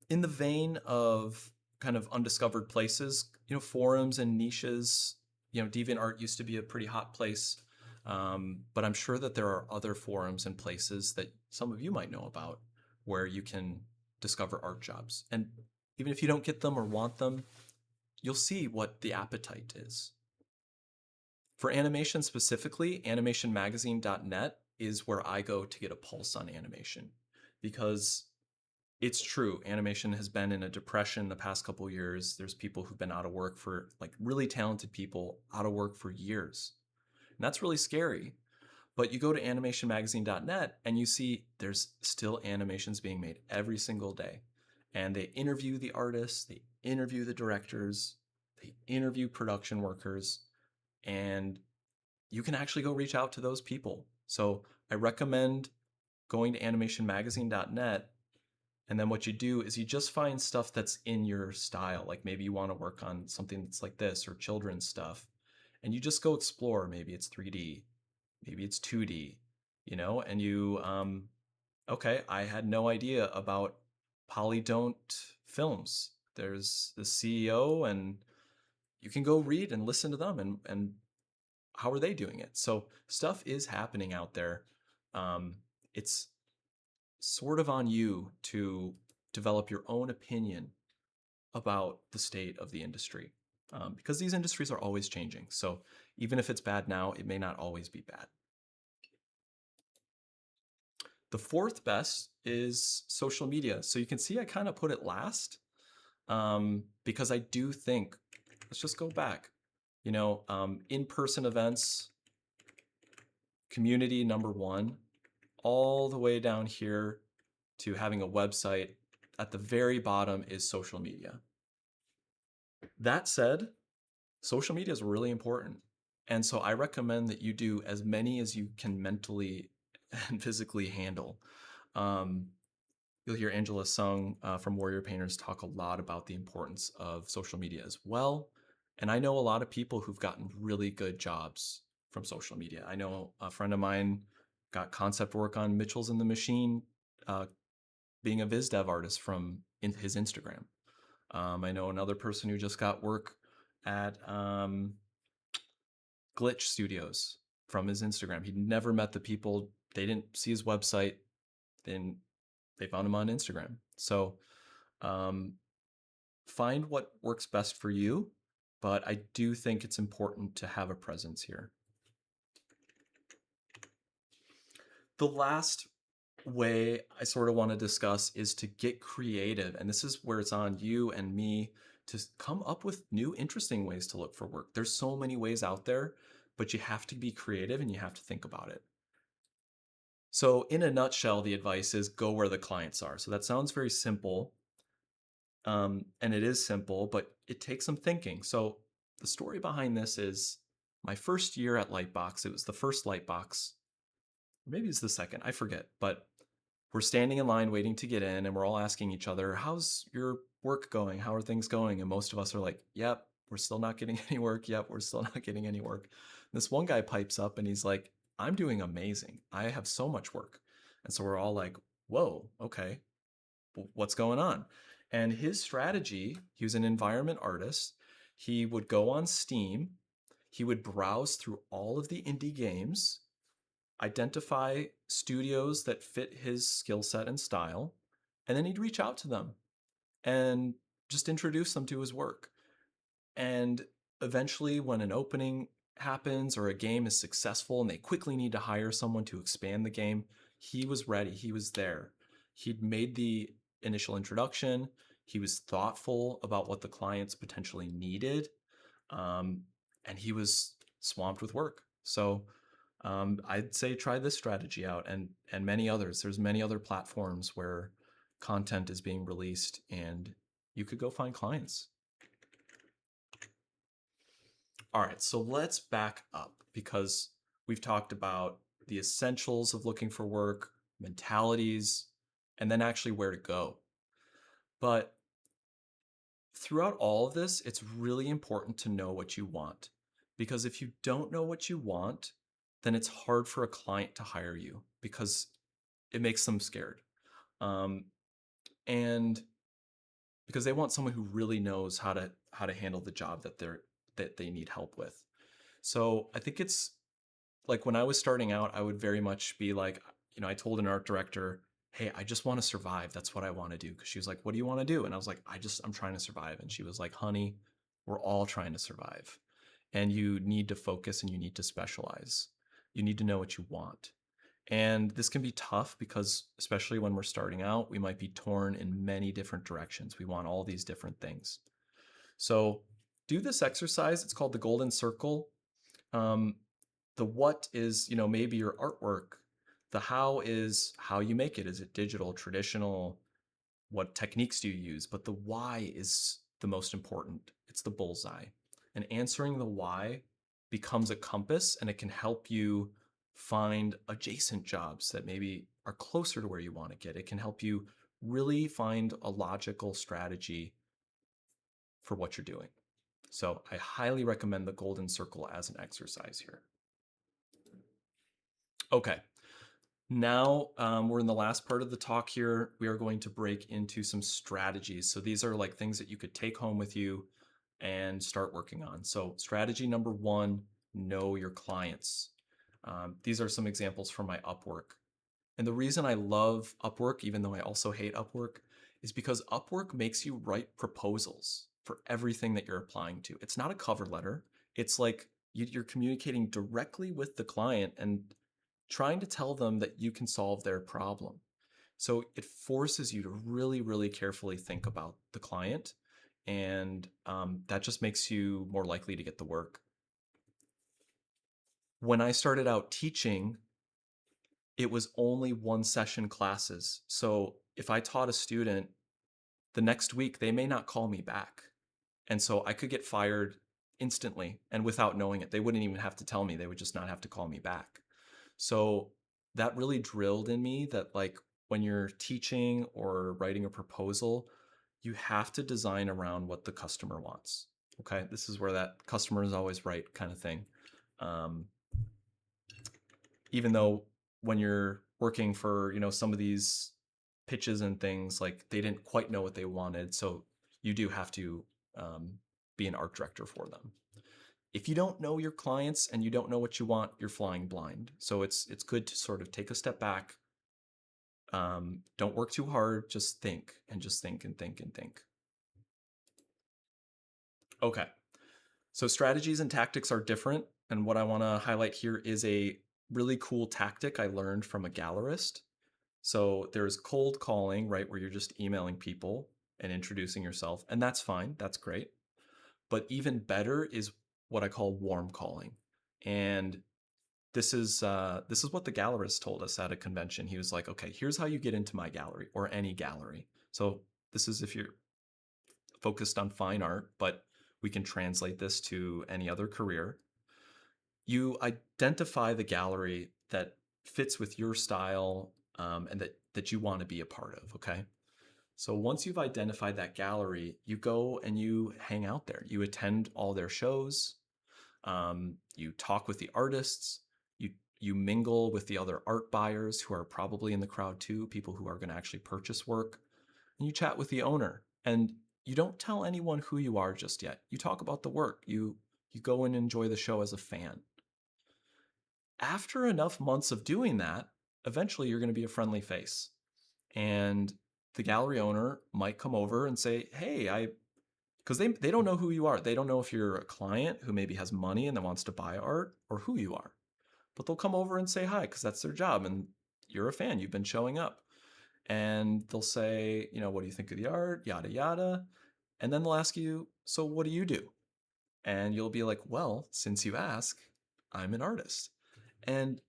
In the vein of kind of undiscovered places, forums and niches, DeviantArt used to be a pretty hot place, but I'm sure that there are other forums and places that some of you might know about where you can discover art jobs. And even if you don't get them or want them, you'll see what the appetite is. For animation specifically, animationmagazine.net is where I go to get a pulse on animation, because it's true, animation has been in a depression the past couple of years. There's people who've been out of work for, like, really talented people out of work for years. And that's really scary. But you go to animationmagazine.net and you see there's still animations being made every single day. And they interview the artists, they interview the directors, they interview production workers, and you can actually go reach out to those people. So I recommend going to animationmagazine.net. And then what you do is you just find stuff that's in your style. Like maybe you want to work on something that's like this or children's stuff. And you just go explore. Maybe it's 3D, maybe it's 2D, and okay, I had no idea about Polydont Films. There's the CEO, and you can go read and listen to them and how are they doing it? So stuff is happening out there. It's sort of on you to develop your own opinion about the state of the industry, because these industries are always changing. So even if it's bad now, it may not always be bad. The fourth best is social media. So you can see I kind of put it last, because I do think, let's just go back, in-person events, community number one, all the way down here to having a website. At the very bottom is social media. That said, social media is really important. And so I recommend that you do as many as you can mentally and physically handle. You'll hear Angela Sung from Warrior Painters talk a lot about the importance of social media as well. And I know a lot of people who've gotten really good jobs from social media. I know a friend of mine got concept work on Mitchell's and the Machine, being a viz dev artist from his Instagram. I know another person who just got work at Glitch Studios from his Instagram. He'd never met the people. They didn't see his website. Then they found him on Instagram. So find what works best for you, but I do think it's important to have a presence here. The last way I sort of want to discuss is to get creative. And this is where it's on you and me to come up with new, interesting ways to look for work. There's so many ways out there, but you have to be creative and you have to think about it. So in a nutshell, the advice is go where the clients are. So that sounds very simple. And it is simple, but it takes some thinking. So the story behind this is my first year at Lightbox. It was the first Lightbox. Maybe it's the second, I forget, but we're standing in line waiting to get in and we're all asking each other, how's your work going? How are things going? And most of us are like, yep, we're still not getting any work. Yep, we're still not getting any work. This one guy pipes up and he's like, I'm doing amazing. I have so much work. And so we're all like, whoa, okay, what's going on? And his strategy, he was an environment artist. He would go on Steam, he would browse through all of the indie games, identify studios that fit his skill set and style, and then he'd reach out to them and just introduce them to his work. And eventually, when an opening happens or a game is successful and they quickly need to hire someone to expand the game, he was ready. He was there. He'd made the initial introduction. He was thoughtful about what the clients potentially needed. Um, and he was swamped with work. So I'd say try this strategy out and many others. There's many other platforms where content is being released and you could go find clients. All right, so let's back up because we've talked about the essentials of looking for work, mentalities, and then actually where to go. But throughout all of this, it's really important to know what you want. Because if you don't know what you want, then it's hard for a client to hire you because it makes them scared. Um, and because they want someone who really knows how to handle the job that they need help with. So I think it's like when I was starting out, I would very much be like, I told an art director, hey, I just want to survive. That's what I want to do. Because she was like, what do you want to do? And I was like, I'm trying to survive. And she was like, honey, we're all trying to survive. And you need to focus and you need to specialize. You need to know what you want. And this can be tough because, especially when we're starting out, we might be torn in many different directions. We want all these different things. So do this exercise. It's called the Golden Circle. Um, the what is, maybe your artwork. The how is how you make it. Is it digital, traditional? What techniques do you use? But the why is the most important. It's the bullseye. And answering the why becomes a compass and it can help you find adjacent jobs that maybe are closer to where you want to get. It can help you really find a logical strategy for what you're doing. So I highly recommend the Golden Circle as an exercise here. Okay, now we're in the last part of the talk here. We are going to break into some strategies. So these are like things that you could take home with you and start working on. So strategy number one, know your clients. These are some examples from my Upwork. And the reason I love Upwork, even though I also hate Upwork, is because Upwork makes you write proposals for everything that you're applying to. It's not a cover letter. It's like you're communicating directly with the client and trying to tell them that you can solve their problem. So it forces you to really, really carefully think about the client. And that just makes you more likely to get the work. When I started out teaching, it was only one session classes. So if I taught a student, the next week they may not call me back. And so I could get fired instantly and without knowing it. They wouldn't even have to tell me, they would just not have to call me back. So that really drilled in me that like when you're teaching or writing a proposal, you have to design around what the customer wants. Okay, this is where that customer is always right kind of thing. Um, even though when you're working for some of these pitches and things, like they didn't quite know what they wanted, so you do have to um, be an art director for them. If you don't know your clients and you don't know what you want, you're flying blind. So it's good to sort of take a step back. Don't work too hard. Just think and just think and think and think. Okay. So strategies and tactics are different. And what I want to highlight here is a really cool tactic I learned from a gallerist. So there's cold calling, right, where you're just emailing people and introducing yourself. And that's fine. That's great. But even better is what I call warm calling. And this is what the gallerist told us at a convention. He was like, okay, here's how you get into my gallery or any gallery. So this is if you're focused on fine art, but we can translate this to any other career. You identify the gallery that fits with your style and that you want to be a part of. Okay. So once you've identified that gallery, you go and you hang out there. You attend all their shows. You talk with the artists. You mingle with the other art buyers who are probably in the crowd too, people who are going to actually purchase work. And you chat with the owner. And you don't tell anyone who you are just yet. You talk about the work. You go and enjoy the show as a fan. After enough months of doing that, eventually you're going to be a friendly face. And the gallery owner might come over and say, "Hey, I," because they don't know who you are. They don't know if you're a client who maybe has money and that wants to buy art or who you are. But they'll come over and say hi because that's their job and you're a fan. You've been showing up. And they'll say, "What do you think of the art? Yada, yada." And then they'll ask you, "So what do you do?" And you'll be like, "Well, since you ask, I'm an artist." And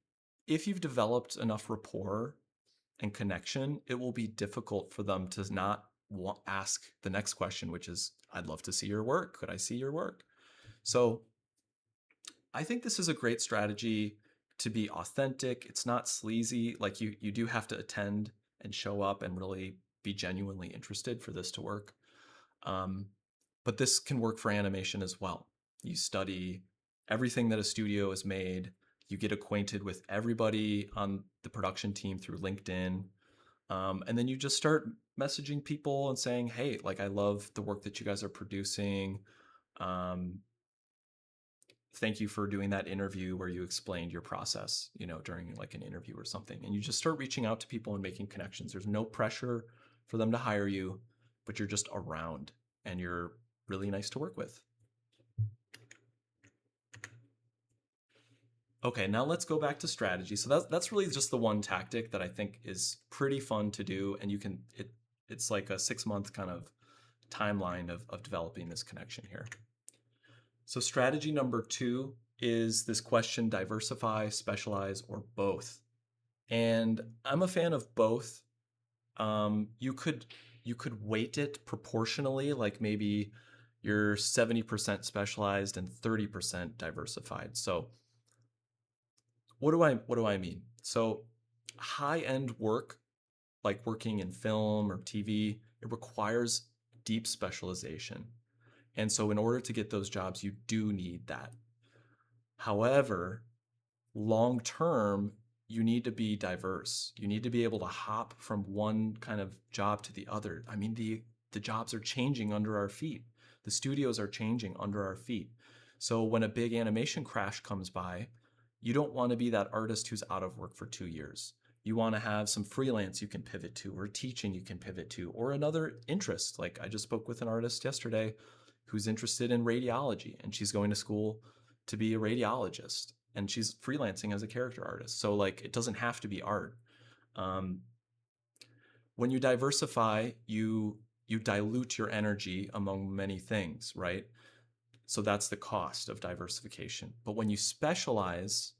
if you've developed enough rapport and connection, it will be difficult for them to not ask the next question, which is, "I'd love to see your work. Could I see your work?" So I think this is a great strategy to be authentic. It's not sleazy. Like you do have to attend and show up and really be genuinely interested for this to work. Um, but this can work for animation as well. You study everything that a studio has made. You get acquainted with everybody on the production team through LinkedIn. And then you just start messaging people and saying, "Hey, like I love the work that you guys are producing. Um, Thank you for doing that interview where you explained your process, during like an interview or something." And you just start reaching out to people and making connections. There's no pressure for them to hire you, but you're just around and you're really nice to work with. Okay, now let's go back to strategy. So that's really just the one tactic that I think is pretty fun to do, and it's like a 6 month kind of timeline of developing this connection here. So strategy number 2 is this question: diversify, specialize, or both. And I'm a fan of both. You could weight it proportionally, like maybe you're 70% specialized and 30% diversified. So what do I mean? So high-end work, like working in film or TV, it requires deep specialization. And so in order to get those jobs, you do need that. However, long term, you need to be diverse. You need to be able to hop from one kind of job to the other. I mean, the jobs are changing under our feet. The studios are changing under our feet. So when a big animation crash comes by, you don't want to be that artist who's out of work for 2 years. You want to have some freelance you can pivot to, or teaching you can pivot to, or another interest. Like I just spoke with an artist yesterday who's interested in radiology and she's going to school to be a radiologist and she's freelancing as a character artist. So like it doesn't have to be art. Um, when you diversify, you dilute your energy among many things, right? So that's the cost of diversification. But when you specialize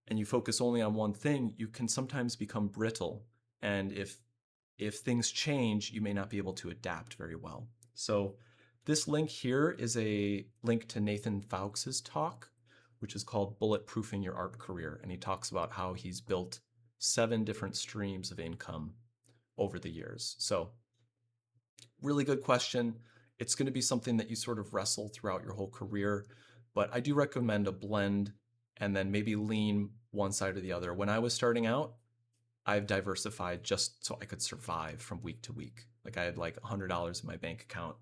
and you focus only on one thing, you can sometimes become brittle. And if things change, you may not be able to adapt very well. So this link here is a link to Nathan Fowlkes' talk, which is called Bulletproofing Your Art Career. And he talks about how he's built 7 different streams of income over the years. So really good question. It's going to be something that you sort of wrestle throughout your whole career, but I do recommend a blend and then maybe lean one side or the other. When I was starting out, I've diversified just so I could survive from week to week. Like I had like $100 in my bank account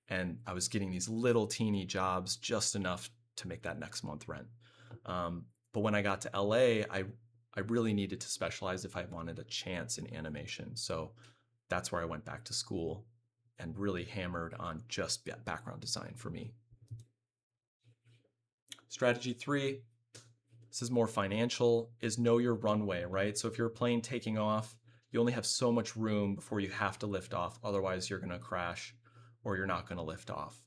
and I was getting these little teeny jobs just enough to make that next month rent. But when I got to LA, I really needed to specialize if I wanted a chance in animation. So that's where I went back to school and really hammered on just background design for me. Strategy 3, this is more financial, is know your runway, right? So if you're a plane taking off, you only have so much room before you have to lift off. Otherwise, you're going to crash or you're not going to lift off.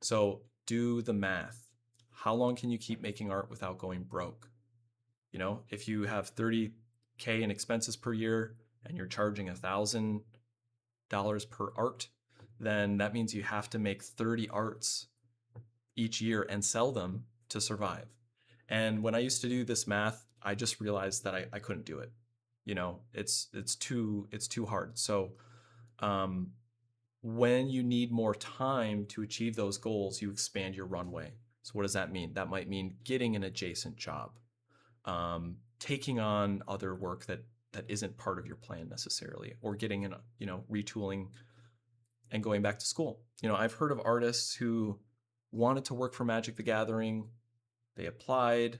So do the math. How long can you keep making art without going broke? If you have $30K in expenses per year and you're charging $1,000 per art, then that means you have to make 30 arts each year and sell them to survive. And when I used to do this math, I just realized that I couldn't do it. It's too hard. So when you need more time to achieve those goals, you expand your runway. So what does that mean? That might mean getting an adjacent job, taking on other work that isn't part of your plan necessarily, or getting retooling and going back to school. I've heard of artists who wanted to work for Magic the Gathering. They applied,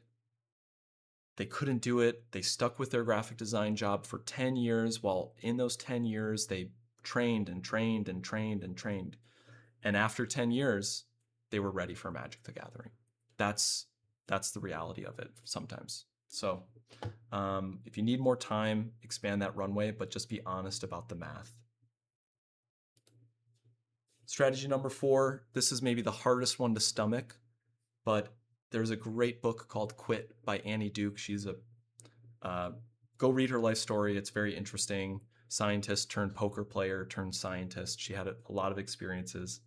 they couldn't do it. They stuck with their graphic design job for 10 years, while in those 10 years, they trained and trained and trained and trained. And after 10 years, they were ready for Magic the Gathering. That's the reality of it sometimes. So if you need more time, expand that runway, but just be honest about the math. Strategy number 4, this is maybe the hardest one to stomach, but there's a great book called Quit by Annie Duke. She's go read her life story. It's very interesting. Scientist turned poker player turned scientist. She had a lot of experiences.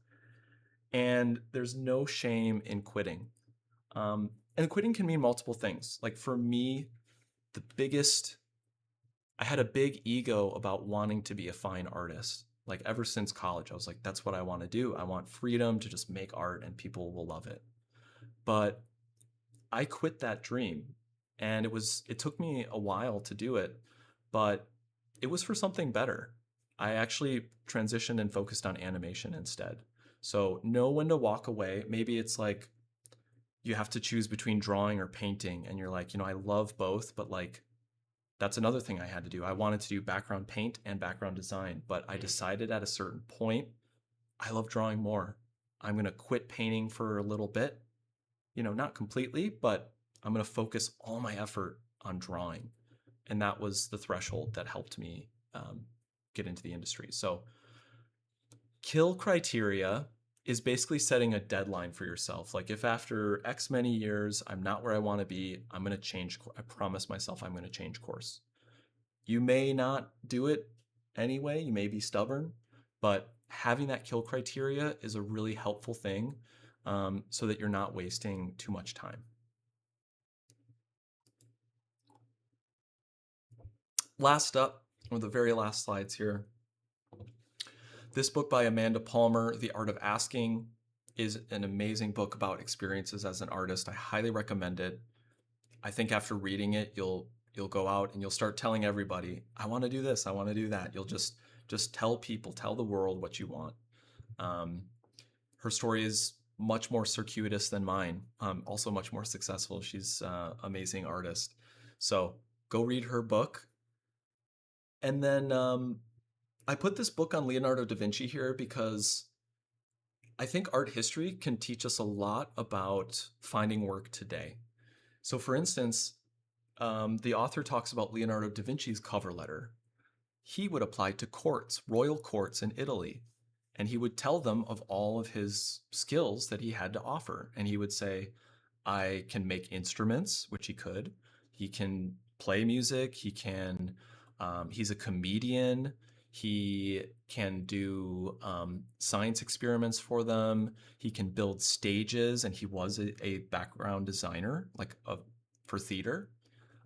And there's no shame in quitting. And quitting can mean multiple things. Like for me, I had a big ego about wanting to be a fine artist. Like ever since college, I was like, that's what I want to do. I want freedom to just make art and people will love it. But I quit that dream, and it took me a while to do it, but it was for something better. I actually transitioned and focused on animation instead. So know when to walk away. Maybe it's like you have to choose between drawing or painting, and you're like, I love both, but like that's another thing I had to do. I wanted to do background paint and background design, but I decided at a certain point, I love drawing more. I'm going to quit painting for a little bit, not completely, but I'm going to focus all my effort on drawing. And that was the threshold that helped me get into the industry. So kill criteria is basically setting a deadline for yourself. Like if after X many years, I'm not where I want to be, I'm going to change. I promise myself I'm going to change course. You may not do it anyway. You may be stubborn, but having that kill criteria is a really helpful thing so that you're not wasting too much time. Last up, one of the very last slides here. This book by Amanda Palmer, The Art of Asking, is an amazing book about experiences as an artist. I highly recommend it. I think after reading it, you'll go out and you'll start telling everybody, I want to do this, I want to do that. You'll just tell people, tell the world what you want. Her story is much more circuitous than mine, also much more successful. She's an amazing artist. So go read her book. And then I put this book on Leonardo da Vinci here because I think art history can teach us a lot about finding work today. So for instance, the author talks about Leonardo da Vinci's cover letter. He would apply to courts, royal courts in Italy, and he would tell them of all of his skills that he had to offer. And he would say, I can make instruments, which he could. He can play music. He's a comedian. He can do science experiments for them. He can build stages, and he was a background designer, for theater.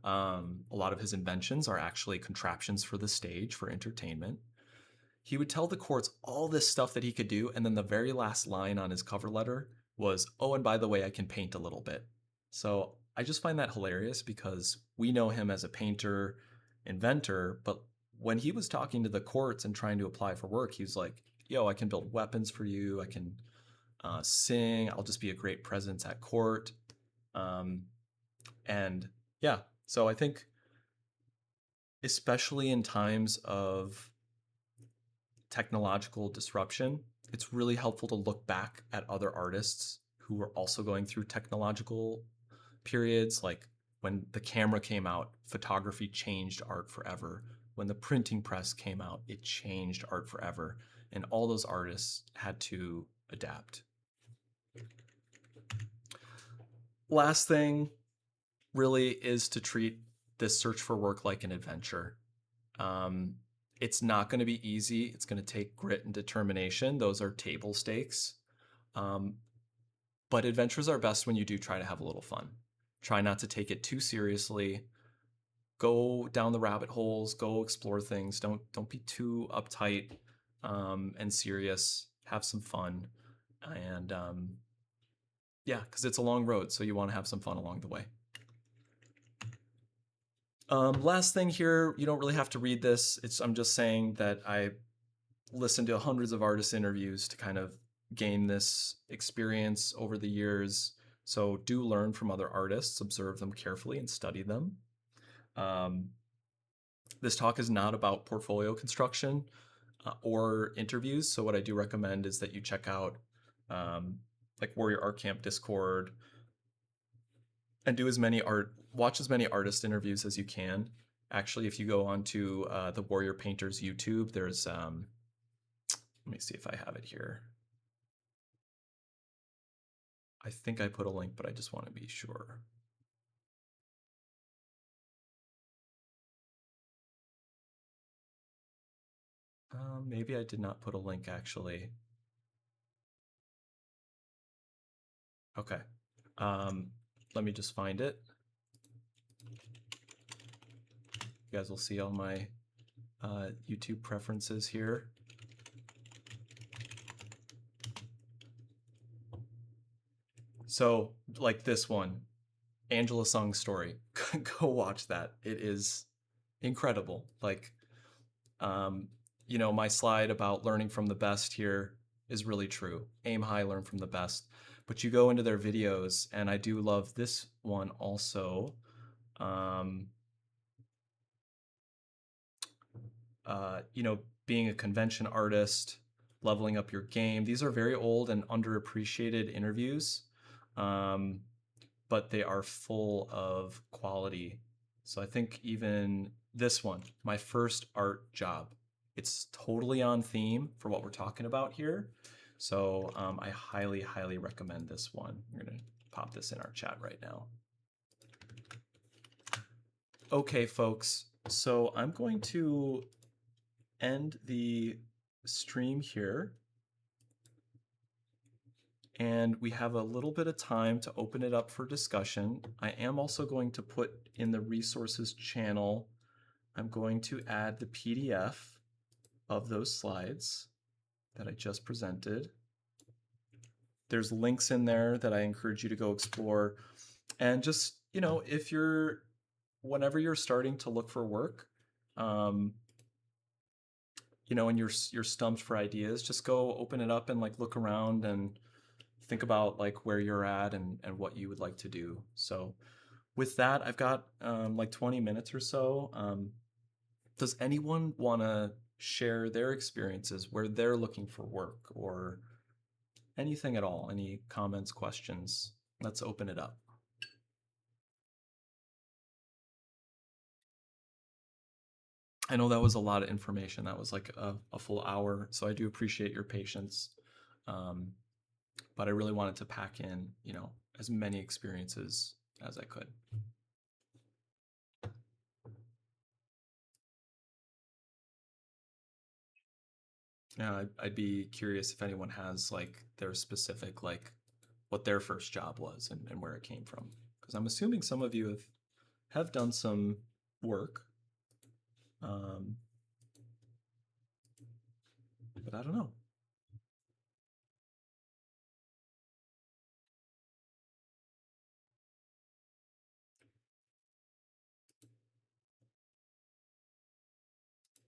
A lot of his inventions are actually contraptions for the stage for entertainment. He would tell the courts all this stuff that he could do, and then the very last line on his cover letter was, oh, and by the way, I can paint a little bit. So I just find that hilarious because we know him as a painter, inventor, but when he was talking to the courts and trying to apply for work, he was like, yo, I can build weapons for you. I can sing. I'll just be a great presence at court. And yeah, so I think especially in times of technological disruption, it's really helpful to look back at other artists who were also going through technological periods. Like when the camera came out, photography changed art forever. When the printing press came out, it changed art forever. And all those artists had to adapt. Last thing really is to treat this search for work like an adventure. It's not going to be easy. It's going to take grit and determination. Those are table stakes. But adventures are best when you do try to have a little fun. Try not to take it too seriously. Go down the rabbit holes. Go explore things. Don't be too uptight and serious. Have some fun. And yeah, because it's a long road, so you want to have some fun along the way. Last thing here, you don't really have to read this. I'm just saying that listened to hundreds of artist interviews to kind of gain this experience over the years. So do learn from other artists, observe them carefully, and study them. Um, this talk is not about portfolio construction or interviews. So what I do recommend is that you check out like Warrior Art Camp Discord and watch as many artist interviews as you can. Actually, if you go onto the Warrior Painters YouTube, there's let me see if I have it here. I think I put a link, but I just want to be sure. Maybe I did not put a link actually. Okay. Let me just find it. You guys will see all my YouTube preferences here. So, like this one, Angela Song's story. Go watch that. It is incredible. Like, my slide about learning from the best here is really true. Aim high, learn from the best. But you go into their videos, and I do love this one also. Being a convention artist, leveling up your game. These are very old and underappreciated interviews, but they are full of quality. So I think even this one, my first art job, it's totally on theme for what we're talking about here. So I highly, highly recommend this one. We're going to pop this in our chat right now. Okay, folks. So I'm going to end the stream here. And we have a little bit of time to open it up for discussion. I am also going to put in the resources channel, I'm going to add the PDF of those slides that I just presented. There's links in there that I encourage you to go explore. And just, whenever you're starting to look for work, and you're stumped for ideas, just go open it up and like look around and think about like where you're at and what you would like to do. So with that, I've got like 20 minutes or so. Does anyone want to share their experiences where they're looking for work or anything at all? Any comments, questions? Let's open it up. I know that was a lot of information. That was like a full hour. So I do appreciate your patience. But I really wanted to pack in, as many experiences as I could. Yeah, I'd be curious if anyone has like their specific, like what their first job was and where it came from. Because I'm assuming some of you have done some work. But I don't know.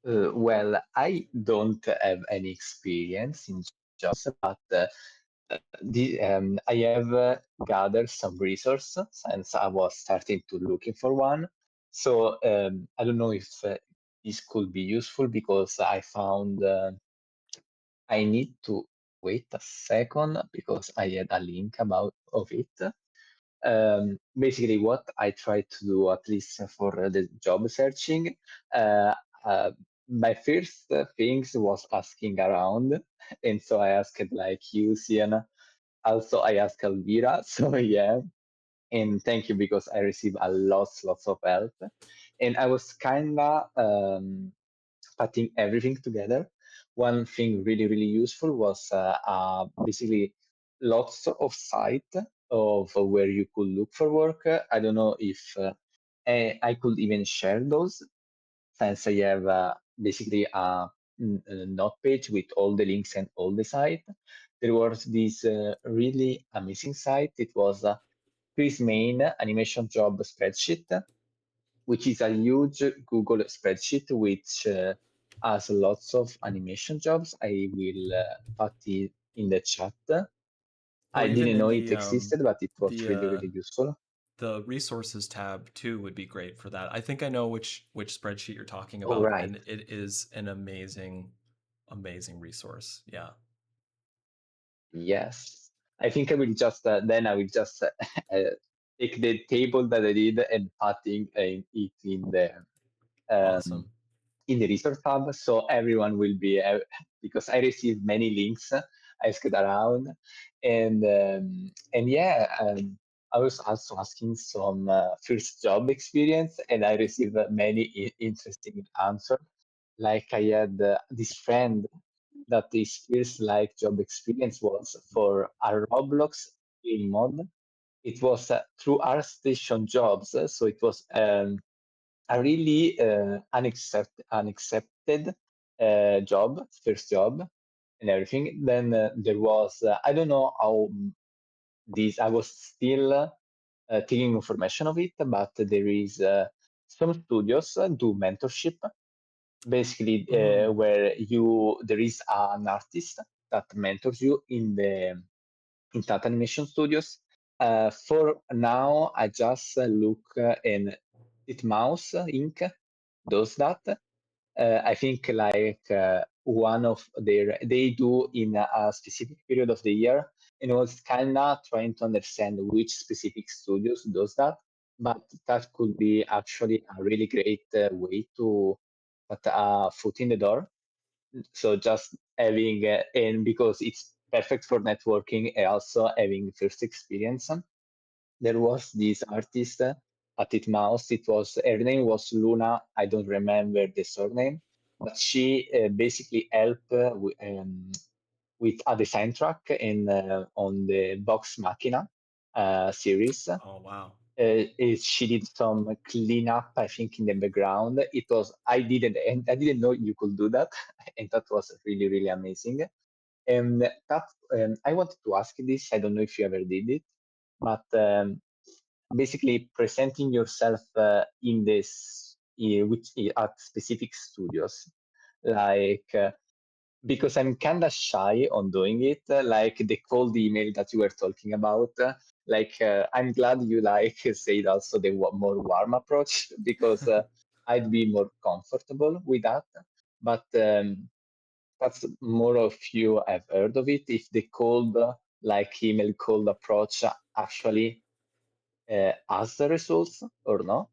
Well, I don't have any experience in jobs, but I have gathered some resources since I was starting to looking for one. So I don't know if this could be useful because I found I need to wait a second because I had a link about of it. Basically, what I try to do, at least for the job searching, uh, uh, my first things was asking around, and so I asked like you, Sienna. Also, I asked Elvira. So yeah, and thank you because I received a lots of help, and I was kinda putting everything together. One thing really useful was basically lots of site of where you could look for work. I don't know if I could even share those since I have basically a note page with all the links and all the site. There was this really amazing site. It was Chris Main animation job spreadsheet, which is a huge Google spreadsheet which has lots of animation jobs. I will put it in the chat. Or I even didn't in know it existed, but it was the really, uh, really useful. the resources tab too would be great for that. I think I know which spreadsheet you're talking Oh, about, right. and it is an amazing resource. Yeah. Yes. I think I will just then I will just take the table that I did and putting it um, Awesome. in the resource tab, so everyone will be because I received many links. I asked around, and yeah, I was also asking some first job experience, and I received many interesting answers. Like I had this friend that his first like job experience was for a Roblox game mod. It was through ArtStation Jobs, so it was a really unaccepted job, first job, and everything. Then there was I don't know how this. I was still taking information of it, but there is some studios do mentorship, basically Mm. where you there is an artist that mentors you in that animation studios. For now, I just look in Titmouse Inc. does that. I think like one of their they do in a specific period of the year, and I was kind of trying to understand which specific studios does that. But that could be actually a really great way to put a foot in the door. So just having and because it's perfect for networking and also having first experience. There was this artist at Titmouse. It was her name was Luna. I don't remember the surname, but she basically helped with a design track in on the Vox Machina series. Oh wow. She did some cleanup, I think, in the background. It was I didn't know you could do that, and that was really really amazing. And that I wanted to ask you this. I don't know if you ever did it, but basically presenting yourself in this which at specific studios, like because I'm kind of shy on doing it, like the cold email that you were talking about. I'm glad you like said also the more warm approach because I'd be more comfortable with that. But that's more of you have heard of it. If the cold, like email cold approach, actually has the results or no?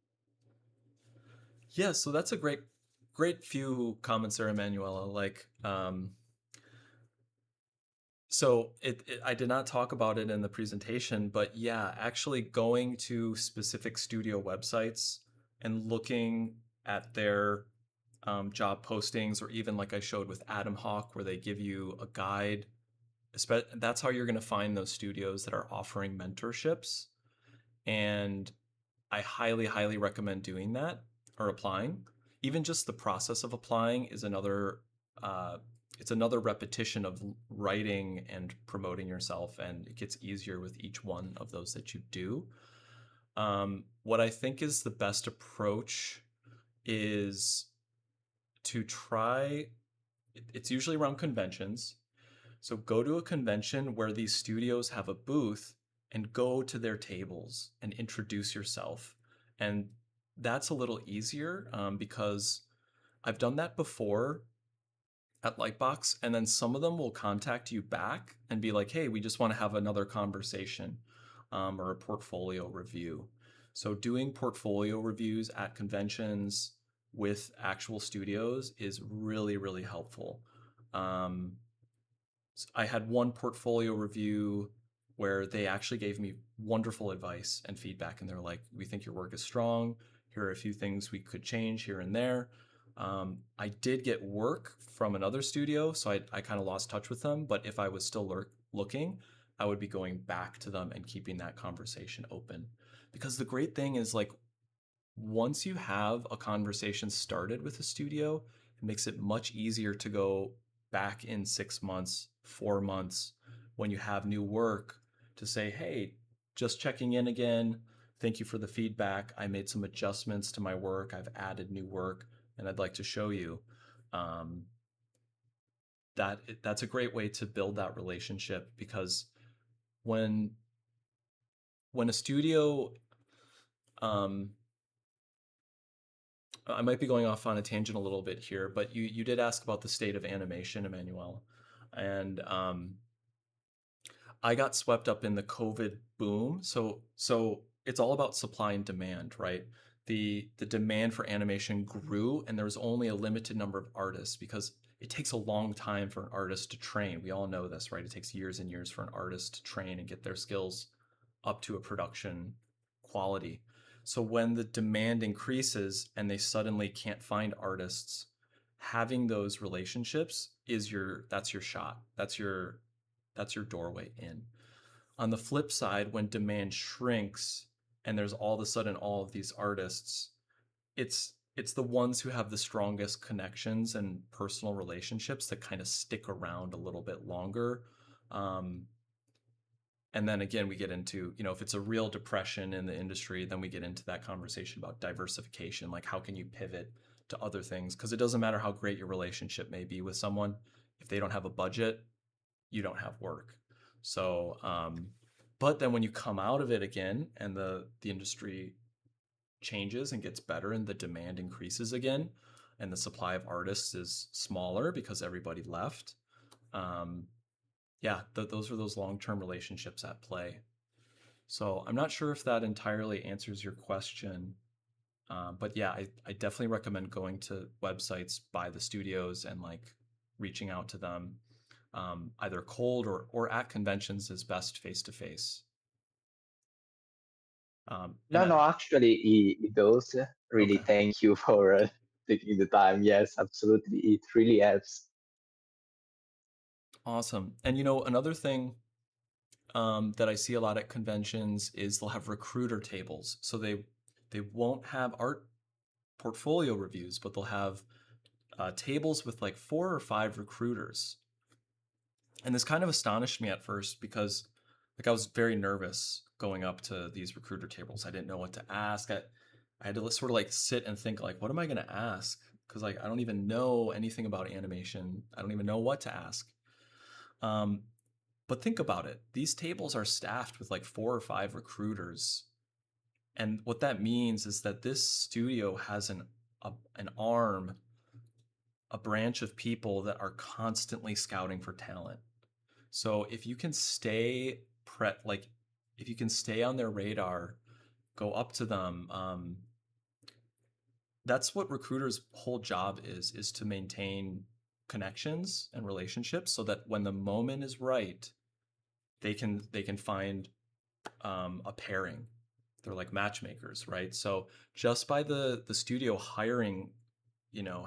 Yeah, so that's a great few comments there, Emanuela. I did not talk about it in the presentation, but yeah, actually going to specific studio websites and looking at their job postings, or even like I showed with Adam Hawk, where they give you a guide. That's how you're going to find those studios that are offering mentorships. And I highly recommend doing that or applying. Even just the process of applying is uh, it's another repetition of writing and promoting yourself, and it gets easier with each one of those that you do. What I think is the best approach is to try. It's usually around conventions. So go to a convention where these studios have a booth and go to their tables and introduce yourself. And that's a little easier because I've done that before at Lightbox, and then some of them will contact you back and be like, hey, we just want to have another conversation or a portfolio review. So doing portfolio reviews at conventions with actual studios is really helpful. Um, I had one portfolio review where they actually gave me wonderful advice and feedback, and they're like, "We think your work is strong. Here are a few things we could change here and there." I did get work from another studio, so I kind of lost touch with them. But if I was still looking, I would be going back to them and keeping that conversation open. Because the great thing is, like, once you have a conversation started with a studio, it makes it much easier to go back in 6 months, 4 months, when you have new work to say, hey, just checking in again. Thank you for the feedback. I made some adjustments to my work. I've added new work and I'd like to show you. um, that's a great way to build that relationship, because when a studio, um, I might be going off on a tangent a little bit here, but you did ask about the state of animation, Emmanuel, and I got swept up in the COVID boom. So it's all about supply and demand, right? The demand for animation grew, and there was only a limited number of artists, because it takes a long time for an artist to train. We all know this, right? It takes years and years for an artist to train and get their skills up to a production quality. So when the demand increases and they suddenly can't find artists, having those relationships is your shot. That's your doorway in. On the flip side, when demand shrinks and there's all of a sudden all of these artists, it's the ones who have the strongest connections and personal relationships that kind of stick around a little bit longer. Um, and then again, we get into, if it's a real depression in the industry, then we get into that conversation about diversification. Like, how can you pivot to other things? Because it doesn't matter how great your relationship may be with someone. If they don't have a budget, you don't have work. So, but then when you come out of it again and the industry changes and gets better and the demand increases again and the supply of artists is smaller because everybody left, um, yeah, those are those long-term relationships at play. So I'm not sure if that entirely answers your question. But yeah, I definitely recommend going to websites by the studios and like reaching out to them. Either cold or at conventions is best face to face. And No, no, actually, it does. Really, okay, thank you for taking the time. Yes, absolutely. It really helps. awesome. And another thing that I see a lot at conventions is they'll have recruiter tables. So they won't have art portfolio reviews, but they'll have tables with like 4 or 5 recruiters. And this kind of astonished me at first, because like I was very nervous going up to these recruiter tables. I didn't know what to ask. I had to sort of like sit and think, like, what am I going to ask? Because like I don't even know anything about animation. I don't even know what to ask. Um, but think about it. These tables are staffed with like 4 or 5 recruiters. And what that means is that this studio has an arm, a branch of people that are constantly scouting for talent. So if you can stay like if you can stay on their radar, go up to them. That's what recruiters' whole job is to maintain connections and relationships, so that when the moment is right, they can find a pairing. They're like matchmakers, right? So just by the studio hiring,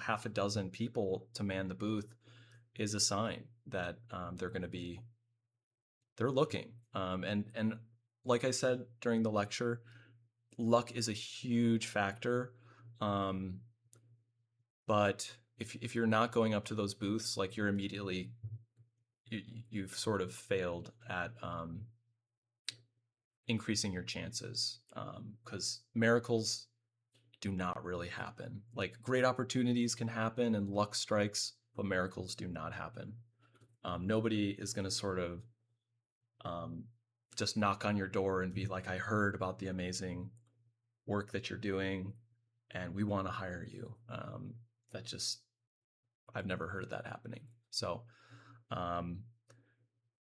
half a dozen people to man the booth is a sign that they're looking. And like I said during the lecture, luck is a huge factor. Um, but if you're not going up to those booths, like you're immediately you've sort of failed at increasing your chances, because miracles do not really happen. Like, great opportunities can happen and luck strikes, but miracles do not happen. Nobody is going to sort of um, just knock on your door and be like, I heard about the amazing work that you're doing and we want to hire you. That just, I've never heard of that happening. So, um,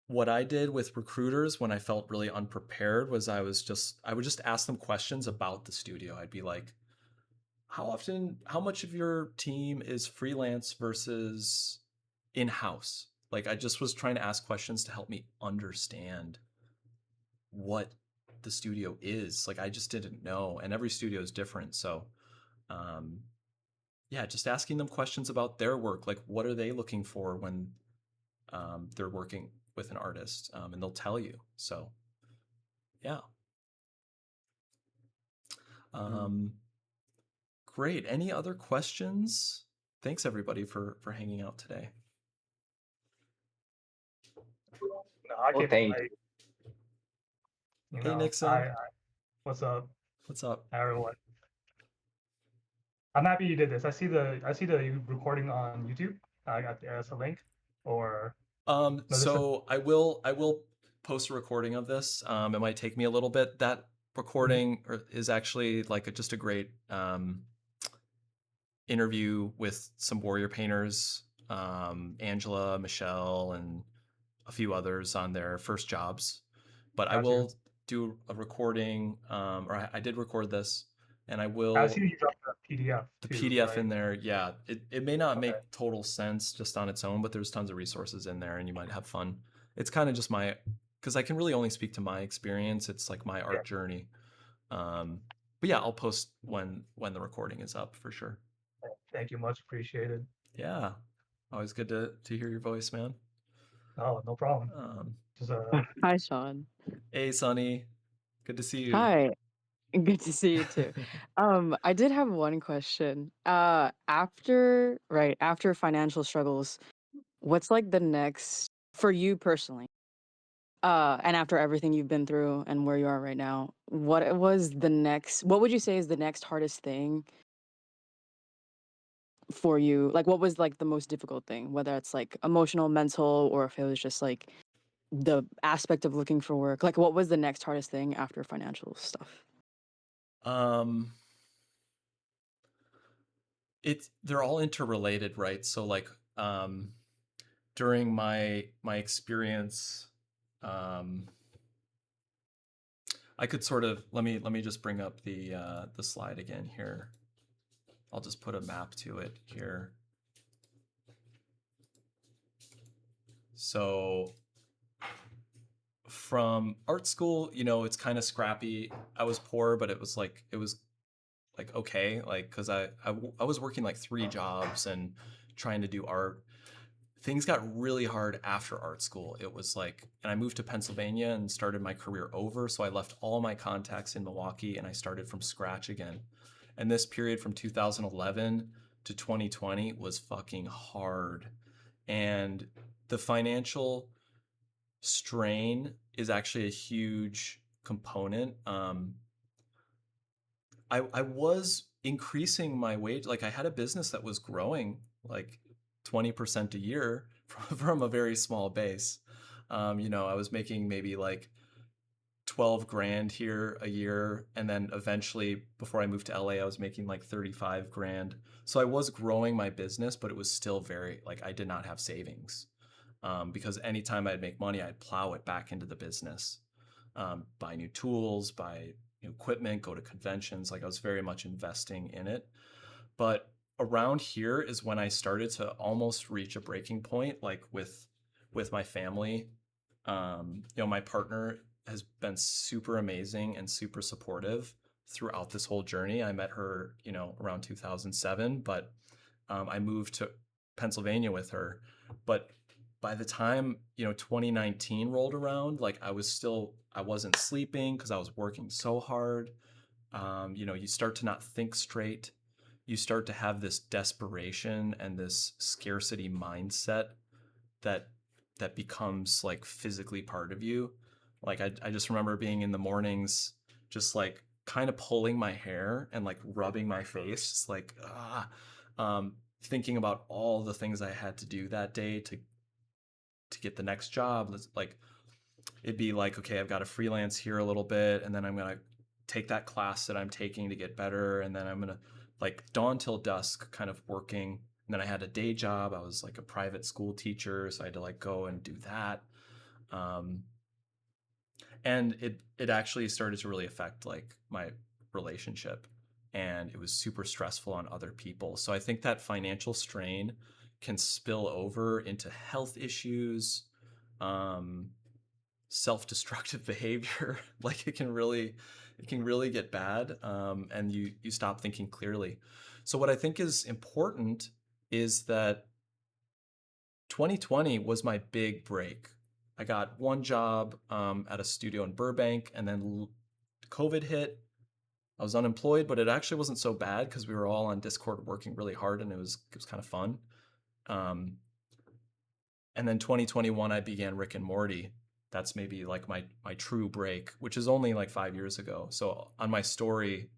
what I did with recruiters when I felt really unprepared was I would just ask them questions about the studio. I'd be like, how much of your team is freelance versus in-house? Like, I just was trying to ask questions to help me understand what the studio is. Like, I just didn't know, and every studio is different. So, um, yeah, just asking them questions about their work. Like, what are they looking for when they're working with an artist? And they'll tell you. So, yeah. Mm. Um, great. Any other questions? Thanks everybody for hanging out today. No, I Oh, can thank relate. Hey I, Nixon, I what's up, what's up? everyone? I'm happy you did this. I see the recording on YouTube. I got there as a link. Or no, this is So I will post a recording of this. It might take me a little bit. That recording is actually like just a great interview with some warrior painters, Angela, Michelle, and a few others on their first jobs. But I got you. will do a recording, or I did record this, and I I see will you dropped the PDF the too, PDF right? in there. Yeah, it may not Okay. make total sense just on its own, but there's tons of resources in there, and you might have fun. It's kind of just my, because I can really only speak to my experience. It's like my Yeah. art journey. Um, but yeah, I'll post when the recording is up for sure. Thank you, much appreciated. Yeah, always good to hear your voice, man. Oh, no problem. Um, Just Hi, Sean. hey, Sonny, good to see you. Hi. Good to see you too. I did have one question. After financial struggles, what's like the next for you personally? And after everything you've been through and where you are right now, what would you say is the next hardest thing for you? Like what was like the most difficult thing, whether it's like emotional, mental, or if it was just like the aspect of looking for work? Like what was the next hardest thing after financial stuff? Um, they're all interrelated, right? So like during my experience, um, I could sort of let me just bring up the slide again here. I'll just put a map to it here. So from art school, it's kind of scrappy. I was poor, but it was like okay, like because I was working like 3 jobs and trying to do art. Things got really hard after art school. It was like, and I moved to Pennsylvania and started my career over. So I left all my contacts in Milwaukee and I started from scratch again. And this period from 2011 to 2020 was fucking hard. And the financial strain is actually a huge component. I was increasing my wage. Like I had a business that was growing like 20% a year from a very small base. I was making maybe like 12 grand here a year. And then eventually, before I moved to LA, I was making like 35 grand. So I was growing my business, but it was still very, like, I did not have savings because anytime I'd make money, I'd plow it back into the business, buy new tools, buy new equipment, go to conventions. Like I was very much investing in it. But around here is when I started to almost reach a breaking point, like with my family. My partner has been super amazing and super supportive throughout this whole journey. I met her, around 2007, but I moved to Pennsylvania with her. But by the time 2019 rolled around, like I wasn't sleeping because I was working so hard. You start to not think straight. You start to have this desperation and this scarcity mindset that becomes like physically part of you. Like I just remember being in the mornings, just like kind of pulling my hair and like rubbing my face, just like thinking about all the things I had to do that day to get the next job. Like it'd be like, okay, I've got to freelance here a little bit, and then I'm gonna take that class that I'm taking to get better, and then I'm gonna like dawn till dusk kind of working. And then I had a day job. I was like a private school teacher, so I had to like go and do that. Um, and it actually started to really affect like my relationship, and it was super stressful on other people. So I think that financial strain can spill over into health issues, um, self-destructive behavior. Like it can really get bad, and you stop thinking clearly. So what I think is important is that 2020 was my big break. I got one job at a studio in Burbank, and then COVID hit. I was unemployed, but it actually wasn't so bad because we were all on Discord working really hard, and it was kind of fun. Um, and then 2021, I began Rick and Morty. That's maybe like my true break, which is only like 5 years ago. So on my story,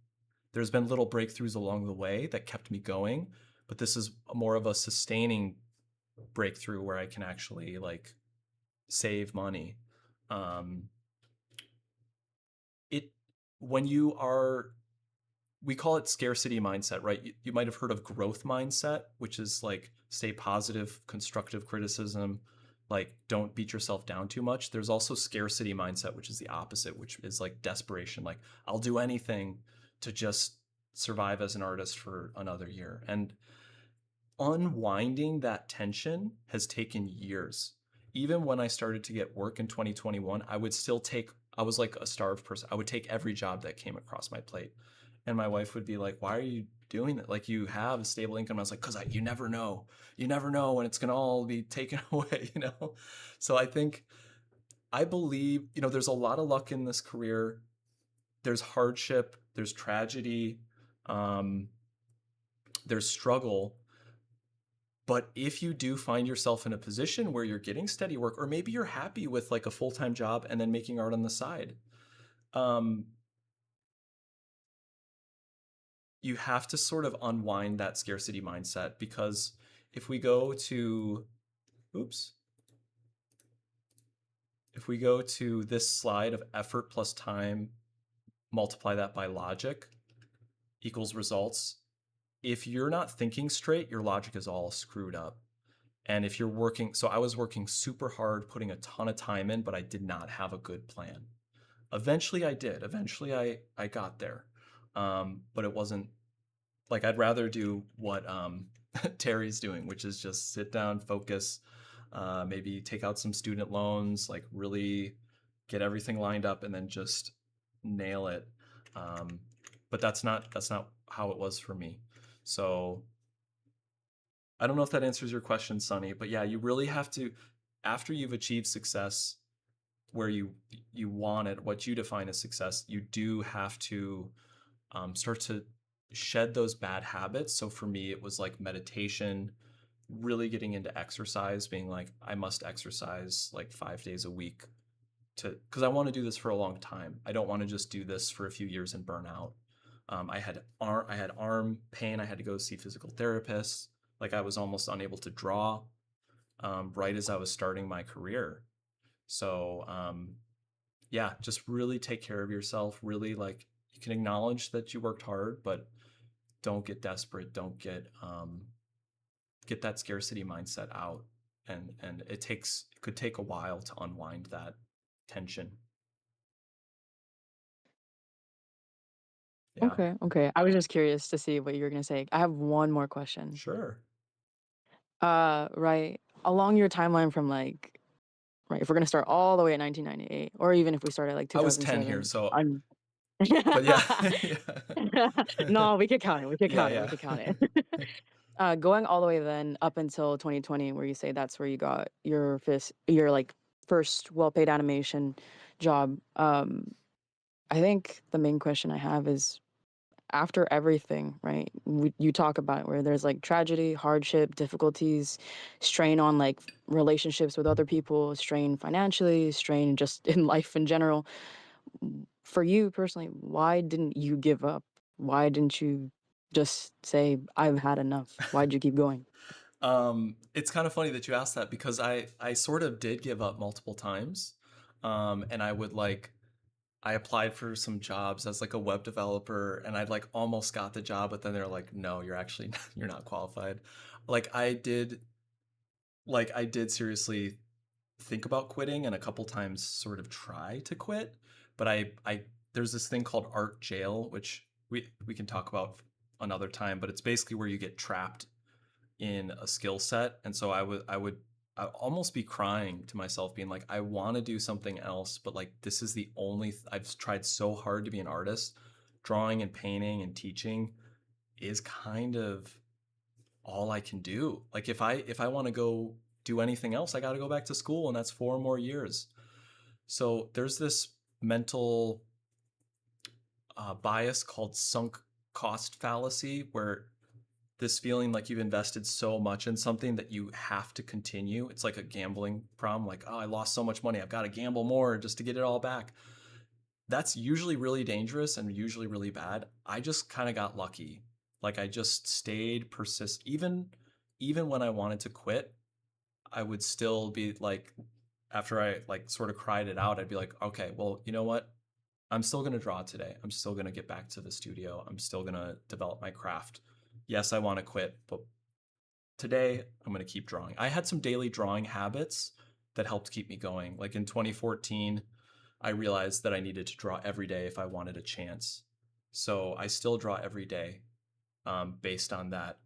There's been little breakthroughs along the way that kept me going, but this is more of a sustaining breakthrough where I can actually like save money. Um, it when you are we call it scarcity mindset, right? You might have heard of growth mindset, which is like stay positive, constructive criticism, like don't beat yourself down too much. There's also scarcity mindset, which is the opposite, which is like desperation, like I'll do anything to just survive as an artist for another year. And unwinding that tension has taken years. Even when I started to get work in 2021, I was like a starved person. I would take every job that came across my plate. And my wife would be like, why are you doing that? Like you have a stable income. I was like, you never know. You never know when it's going to all be taken away, you know? So I believe, there's a lot of luck in this career. There's hardship, there's tragedy, there's struggle. But if you do find yourself in a position where you're getting steady work, or maybe you're happy with like a full-time job and then making art on the side, you have to sort of unwind that scarcity mindset, because if we go to, if we go to this slide of effort plus time, multiply that by logic equals results. If you're not thinking straight, your logic is all screwed up. And if you're working, so I was working super hard, putting a ton of time in, but I did not have a good plan. Eventually I did. Eventually I got there. But it wasn't like, I'd rather do what Terry's doing, which is just sit down, focus, maybe take out some student loans, like really get everything lined up and then just nail it. But that's not how it was for me. So I don't know if that answers your question, Sonny, but yeah, you really have to, after you've achieved success where you want it, what you define as success, you do have to start to shed those bad habits. So for me, it was like meditation, really getting into exercise, being like, I must exercise like 5 days a week because I want to do this for a long time. I don't want to just do this for a few years and burn out. I had arm pain. I had to go see physical therapists. Like I was almost unable to draw right as I was starting my career. So yeah, just really take care of yourself. Really, like, you can acknowledge that you worked hard, but don't get desperate. Don't get that scarcity mindset out. And it could take a while to unwind that tension. Yeah. Okay. I was just curious to see what you were gonna say. I have one more question. Sure. Right. Along your timeline from like, right, if we're gonna start all the way at 1998, or even if we start at like I was 10 here, 2007, so I'm but yeah. no, we could count it. We could count it. Yeah, We could count it. Going all the way then up until 2020, where you say that's where you got your like first well-paid animation job. I think the main question I have is, after everything, right? You talk about where there's like tragedy, hardship, difficulties, strain on like relationships with other people, strain financially, strain just in life in general. For you personally, why didn't you give up? Why didn't you just say, I've had enough? Why'd you keep going? It's kind of funny that you asked that, because I sort of did give up multiple times. And I applied for some jobs as like a web developer, and I'd like almost got the job, but then they're like, no, you're actually you're not qualified. Like I did seriously think about quitting, and a couple times sort of try to quit, but I there's this thing called art jail, which we can talk about another time, but it's basically where you get trapped in a skill set. And so I would almost be crying to myself, being like, I want to do something else, but like this is the only I've tried so hard to be an artist. Drawing and painting and teaching is kind of all I can do. Like if I want to go do anything else, I got to go back to school, and that's 4 more years. So there's this mental bias called sunk cost fallacy, where this feeling like you've invested so much in something that you have to continue. It's like a gambling problem. Like, oh, I lost so much money, I've got to gamble more just to get it all back. that's usually really dangerous and usually really bad. I just kind of got lucky. Like I just stayed even when I wanted to quit, I would still be like, after I like sort of cried it out, I'd be like, okay, well, you know what? I'm still going to draw today. I'm still going to get back to the studio. I'm still going to develop my craft. Yes, I want to quit, but today I'm going to keep drawing. I had some daily drawing habits that helped keep me going. Like in 2014, I realized that I needed to draw every day if I wanted a chance. So I still draw every day, based on that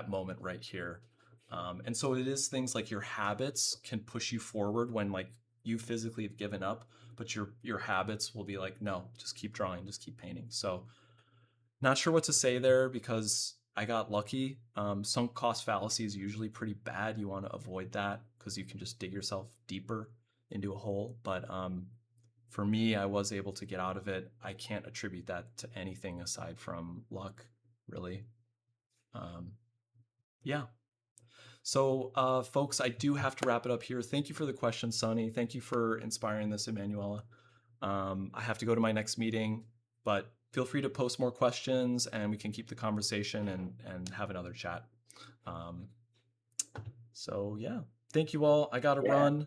moment right here. And so it is things like your habits can push you forward when like you physically have given up, but your habits will be like, no, just keep drawing, just keep painting. So not sure what to say there because I got lucky. Sunk cost fallacy is usually pretty bad. You want to avoid that because you can just dig yourself deeper into a hole. But for me, I was able to get out of it. I can't attribute that to anything aside from luck, really. Yeah. So, folks, I do have to wrap it up here. Thank you for the question, Sonny. Thank you for inspiring this, Emanuela. I have to go to my next meeting, but feel free to post more questions and we can keep the conversation and have another chat. So yeah, thank you all. I got to Yeah. run,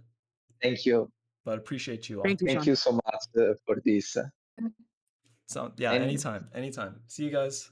Thank you. but appreciate you all. Thank you, Thank Sean. you so much for this. So yeah, And anytime. See you guys.